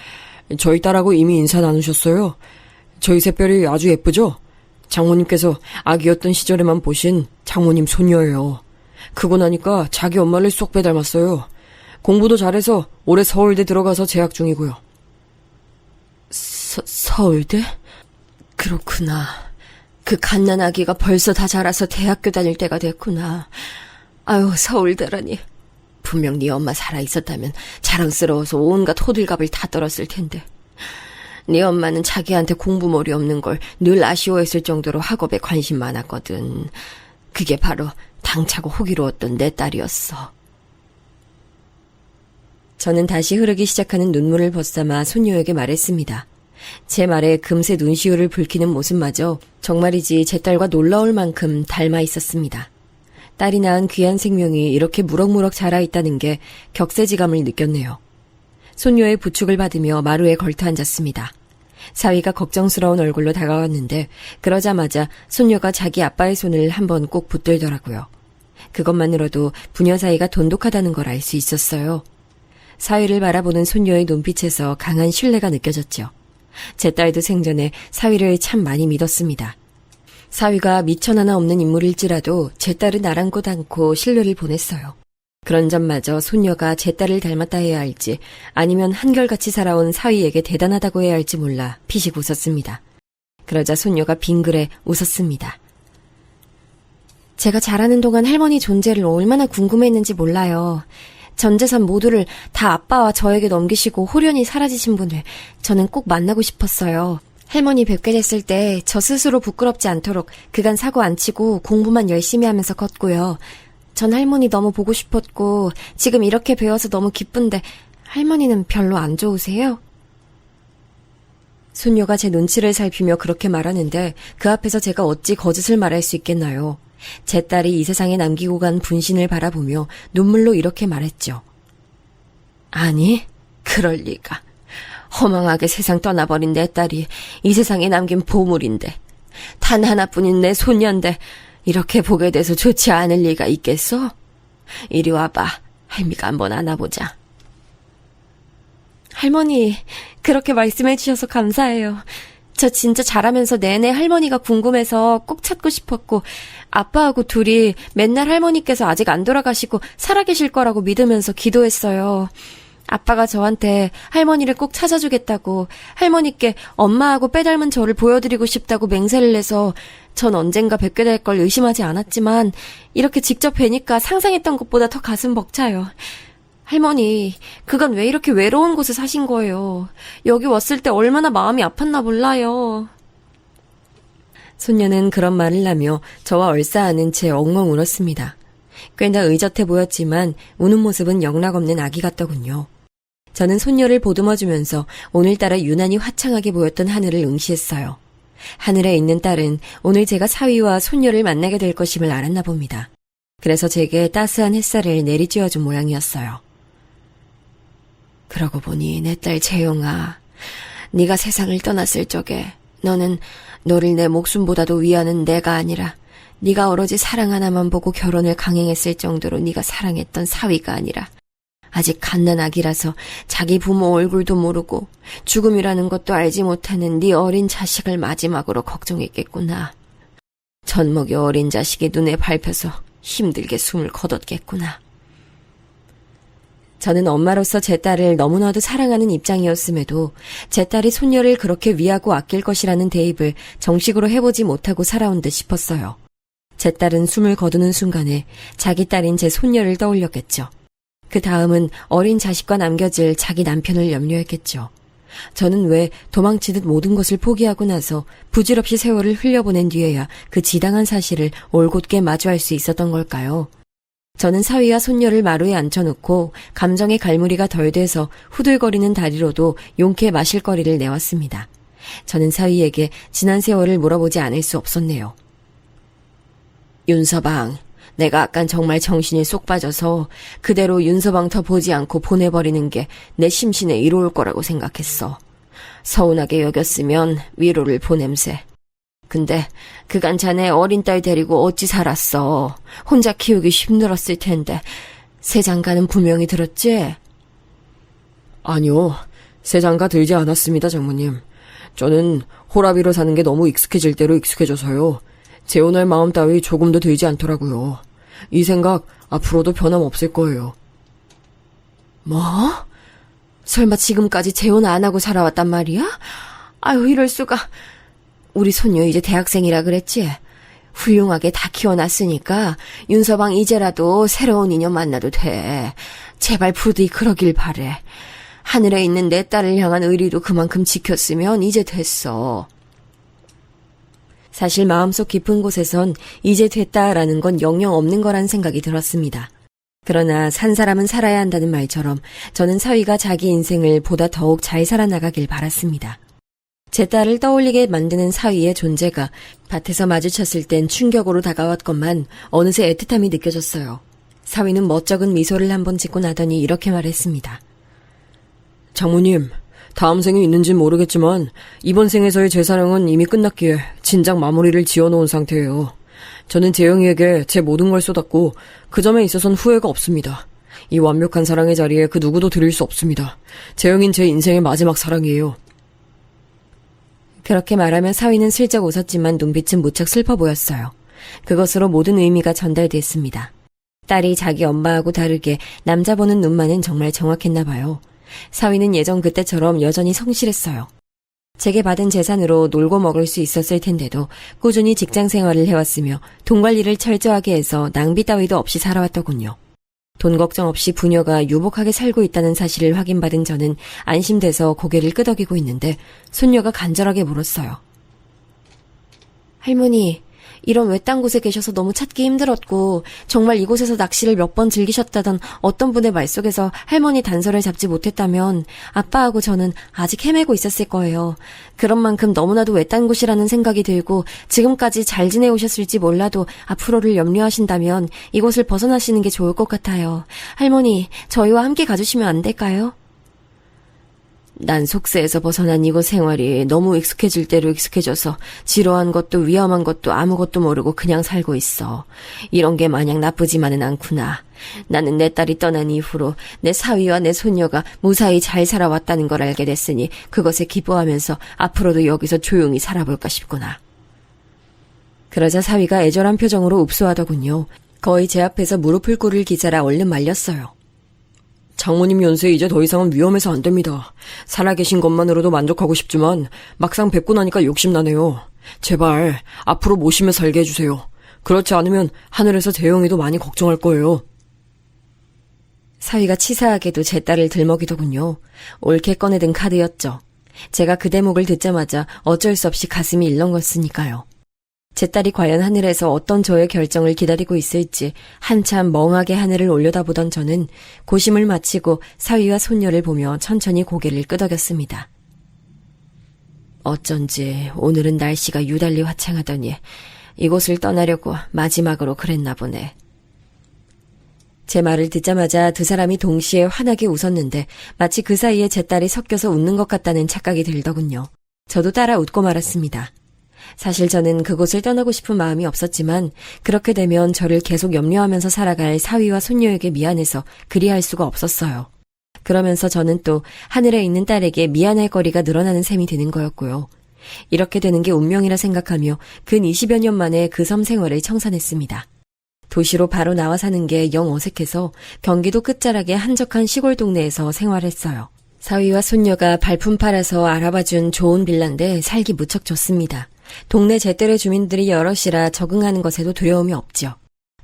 저희 딸하고 이미 인사 나누셨어요. 저희 샛별이 아주 예쁘죠? 장모님께서 아기였던 시절에만 보신 장모님 손녀예요. 크고 나니까 자기 엄마를 쏙 빼닮았어요. 공부도 잘해서 올해 서울대 들어가서 재학 중이고요. 서울대? 그렇구나. 그 갓난 아기가 벌써 다 자라서 대학교 다닐 때가 됐구나. 아유, 서울대라니. 분명 네 엄마 살아있었다면 자랑스러워서 온갖 호들갑을 다 떨었을 텐데. 네 엄마는 자기한테 공부머리 없는 걸 늘 아쉬워했을 정도로 학업에 관심 많았거든. 그게 바로 당차고 호기로웠던 내 딸이었어. 저는 다시 흐르기 시작하는 눈물을 벗삼아 손녀에게 말했습니다. 제 말에 금세 눈시울을 붉히는 모습마저 정말이지 제 딸과 놀라울 만큼 닮아 있었습니다. 딸이 낳은 귀한 생명이 이렇게 무럭무럭 자라있다는 게 격세지감을 느꼈네요. 손녀의 부축을 받으며 마루에 걸터 앉았습니다. 사위가 걱정스러운 얼굴로 다가왔는데 그러자마자 손녀가 자기 아빠의 손을 한번 꼭 붙들더라고요. 그것만으로도 부녀 사이가 돈독하다는 걸 알 수 있었어요. 사위를 바라보는 손녀의 눈빛에서 강한 신뢰가 느껴졌죠. 제 딸도 생전에 사위를 참 많이 믿었습니다. 사위가 미천 하나 없는 인물일지라도 제 딸은 아랑곳 않고 신뢰를 보냈어요. 그런 점마저 손녀가 제 딸을 닮았다 해야 할지 아니면 한결같이 살아온 사위에게 대단하다고 해야 할지 몰라 피식 웃었습니다. 그러자 손녀가 빙그레 웃었습니다. 제가 자라는 동안 할머니 존재를 얼마나 궁금했는지 몰라요. 전 재산 모두를 다 아빠와 저에게 넘기시고 홀연히 사라지신 분을 저는 꼭 만나고 싶었어요. 할머니 뵙게 됐을 때 저 스스로 부끄럽지 않도록 그간 사고 안 치고 공부만 열심히 하면서 컸고요. 전 할머니 너무 보고 싶었고 지금 이렇게 배워서 너무 기쁜데 할머니는 별로 안 좋으세요? 손녀가 제 눈치를 살피며 그렇게 말하는데 그 앞에서 제가 어찌 거짓을 말할 수 있겠나요? 제 딸이 이 세상에 남기고 간 분신을 바라보며 눈물로 이렇게 말했죠. 아니, 그럴 리가. 허망하게 세상 떠나버린 내 딸이 이 세상에 남긴 보물인데, 단 하나뿐인 내 손녀인데 이렇게 보게 돼서 좋지 않을 리가 있겠어? 이리 와봐. 할미가 한번 안아보자. 할머니, 그렇게 말씀해 주셔서 감사해요. 저 진짜 자라면서 내내 할머니가 궁금해서 꼭 찾고 싶었고 아빠하고 둘이 맨날 할머니께서 아직 안 돌아가시고 살아계실 거라고 믿으면서 기도했어요. 아빠가 저한테 할머니를 꼭 찾아주겠다고 할머니께 엄마하고 빼닮은 저를 보여드리고 싶다고 맹세를 해서 전 언젠가 뵙게 될 걸 의심하지 않았지만 이렇게 직접 뵈니까 상상했던 것보다 더 가슴 벅차요. 할머니, 그간 왜 이렇게 외로운 곳에 사신 거예요? 여기 왔을 때 얼마나 마음이 아팠나 몰라요. 손녀는 그런 말을 하며 저와 얼싸안은 채 엉엉 울었습니다. 꽤나 의젓해 보였지만 우는 모습은 영락없는 아기 같더군요. 저는 손녀를 보듬어주면서 오늘따라 유난히 화창하게 보였던 하늘을 응시했어요. 하늘에 있는 딸은 오늘 제가 사위와 손녀를 만나게 될 것임을 알았나 봅니다. 그래서 제게 따스한 햇살을 내리쬐어준 모양이었어요. 그러고 보니 내 딸 재용아, 네가 세상을 떠났을 적에 너를 내 목숨보다도 위하는 내가 아니라 네가 오로지 사랑 하나만 보고 결혼을 강행했을 정도로 네가 사랑했던 사위가 아니라 아직 갓난아기라서 자기 부모 얼굴도 모르고 죽음이라는 것도 알지 못하는 네 어린 자식을 마지막으로 걱정했겠구나. 젖먹이 어린 자식이 눈에 밟혀서 힘들게 숨을 거뒀겠구나. 저는 엄마로서 제 딸을 너무나도 사랑하는 입장이었음에도 제 딸이 손녀를 그렇게 위하고 아낄 것이라는 대입을 정식으로 해보지 못하고 살아온 듯 싶었어요. 제 딸은 숨을 거두는 순간에 자기 딸인 제 손녀를 떠올렸겠죠. 그 다음은 어린 자식과 남겨질 자기 남편을 염려했겠죠. 저는 왜 도망치듯 모든 것을 포기하고 나서 부질없이 세월을 흘려보낸 뒤에야 그 지당한 사실을 올곧게 마주할 수 있었던 걸까요? 저는 사위와 손녀를 마루에 앉혀놓고 감정의 갈무리가 덜 돼서 후들거리는 다리로도 용케 마실 거리를 내왔습니다. 저는 사위에게 지난 세월을 물어보지 않을 수 없었네요. 윤서방, 내가 아깐 정말 정신이 쏙 빠져서 그대로 윤서방 더 보지 않고 보내버리는 게 내 심신에 이로울 거라고 생각했어. 서운하게 여겼으면 위로를 보냄세. 근데 그간 자네 어린 딸 데리고 어찌 살았어. 혼자 키우기 힘들었을 텐데 세장가는 분명히 들었지? 아니요. 세장가 들지 않았습니다, 장모님. 저는 호라비로 사는 게 너무 익숙해질 대로 익숙해져서요. 재혼할 마음 따위 조금도 들지 않더라고요. 이 생각 앞으로도 변함없을 거예요. 뭐? 설마 지금까지 재혼 안 하고 살아왔단 말이야? 아유, 이럴 수가. 우리 손녀 이제 대학생이라 그랬지? 훌륭하게 다 키워놨으니까 윤서방 이제라도 새로운 인연 만나도 돼. 제발 부디 그러길 바래. 하늘에 있는 내 딸을 향한 의리도 그만큼 지켰으면 이제 됐어. 사실 마음속 깊은 곳에선 이제 됐다라는 건 영영 없는 거란 생각이 들었습니다. 그러나 산 사람은 살아야 한다는 말처럼 저는 사위가 자기 인생을 보다 더욱 잘 살아나가길 바랐습니다. 제 딸을 떠올리게 만드는 사위의 존재가 밭에서 마주쳤을 땐 충격으로 다가왔건만 어느새 애틋함이 느껴졌어요. 사위는 멋쩍은 미소를 한번 짓고 나더니 이렇게 말했습니다. 장모님, 다음 생이 있는진 모르겠지만 이번 생에서의 제 사랑은 이미 끝났기에 진작 마무리를 지어놓은 상태예요. 저는 재영이에게 제 모든 걸 쏟았고 그 점에 있어선 후회가 없습니다. 이 완벽한 사랑의 자리에 그 누구도 드릴 수 없습니다. 재영인 제 인생의 마지막 사랑이에요. 그렇게 말하며 사위는 슬쩍 웃었지만 눈빛은 무척 슬퍼 보였어요. 그것으로 모든 의미가 전달됐습니다. 딸이 자기 엄마하고 다르게 남자 보는 눈만은 정말 정확했나 봐요. 사위는 예전 그때처럼 여전히 성실했어요. 제게 받은 재산으로 놀고 먹을 수 있었을 텐데도 꾸준히 직장 생활을 해왔으며 돈 관리를 철저하게 해서 낭비 따위도 없이 살아왔더군요. 돈 걱정 없이 부녀가 유복하게 살고 있다는 사실을 확인받은 저는 안심돼서 고개를 끄덕이고 있는데 손녀가 간절하게 물었어요. 할머니, 이런 외딴 곳에 계셔서 너무 찾기 힘들었고 정말 이곳에서 낚시를 몇 번 즐기셨다던 어떤 분의 말 속에서 할머니 단서를 잡지 못했다면 아빠하고 저는 아직 헤매고 있었을 거예요. 그런 만큼 너무나도 외딴 곳이라는 생각이 들고 지금까지 잘 지내오셨을지 몰라도 앞으로를 염려하신다면 이곳을 벗어나시는 게 좋을 것 같아요. 할머니, 저희와 함께 가주시면 안 될까요? 난 속세에서 벗어난 이곳 생활이 너무 익숙해질 대로 익숙해져서 지루한 것도 위험한 것도 아무것도 모르고 그냥 살고 있어. 이런 게 마냥 나쁘지만은 않구나. 나는 내 딸이 떠난 이후로 내 사위와 내 손녀가 무사히 잘 살아왔다는 걸 알게 됐으니 그것에 기뻐하면서 앞으로도 여기서 조용히 살아볼까 싶구나. 그러자 사위가 애절한 표정으로 읍소하더군요. 거의 제 앞에서 무릎을 꿇을 기세라 얼른 말렸어요. 장모님 연세 이제 더 이상은 위험해서 안 됩니다. 살아계신 것만으로도 만족하고 싶지만 막상 뵙고 나니까 욕심나네요. 제발 앞으로 모시며 살게 해주세요. 그렇지 않으면 하늘에서 재영이도 많이 걱정할 거예요. 사위가 치사하게도 제 딸을 들먹이더군요. 옳게 꺼내든 카드였죠. 제가 그 대목을 듣자마자 어쩔 수 없이 가슴이 일렁거렸으니까요. 제 딸이 과연 하늘에서 어떤 저의 결정을 기다리고 있을지 한참 멍하게 하늘을 올려다보던 저는 고심을 마치고 사위와 손녀를 보며 천천히 고개를 끄덕였습니다. 어쩐지 오늘은 날씨가 유달리 화창하더니 이곳을 떠나려고 마지막으로 그랬나 보네. 제 말을 듣자마자 두 사람이 동시에 환하게 웃었는데 마치 그 사이에 제 딸이 섞여서 웃는 것 같다는 착각이 들더군요. 저도 따라 웃고 말았습니다. 사실 저는 그곳을 떠나고 싶은 마음이 없었지만 그렇게 되면 저를 계속 염려하면서 살아갈 사위와 손녀에게 미안해서 그리할 수가 없었어요. 그러면서 저는 또 하늘에 있는 딸에게 미안할 거리가 늘어나는 셈이 되는 거였고요. 이렇게 되는 게 운명이라 생각하며 근 20여 년 만에 그 섬 생활을 청산했습니다. 도시로 바로 나와 사는 게 영 어색해서 경기도 끝자락의 한적한 시골 동네에서 생활했어요. 사위와 손녀가 발품 팔아서 알아봐준 좋은 빌라인데 살기 무척 좋습니다. 동네 제때의 주민들이 여럿이라 적응하는 것에도 두려움이 없죠.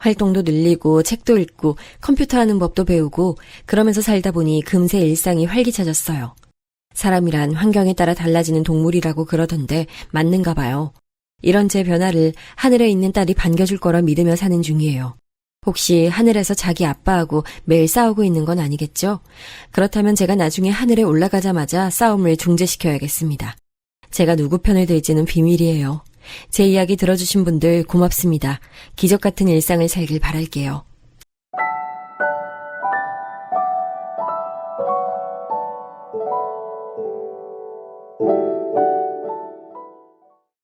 활동도 늘리고 책도 읽고 컴퓨터 하는 법도 배우고 그러면서 살다 보니 금세 일상이 활기차졌어요. 사람이란 환경에 따라 달라지는 동물이라고 그러던데 맞는가 봐요. 이런 제 변화를 하늘에 있는 딸이 반겨줄 거라 믿으며 사는 중이에요. 혹시 하늘에서 자기 아빠하고 매일 싸우고 있는 건 아니겠죠? 그렇다면 제가 나중에 하늘에 올라가자마자 싸움을 중재시켜야겠습니다. 제가 누구 편을 들지는 비밀이에요. 제 이야기 들어주신 분들 고맙습니다. 기적 같은 일상을 살길 바랄게요.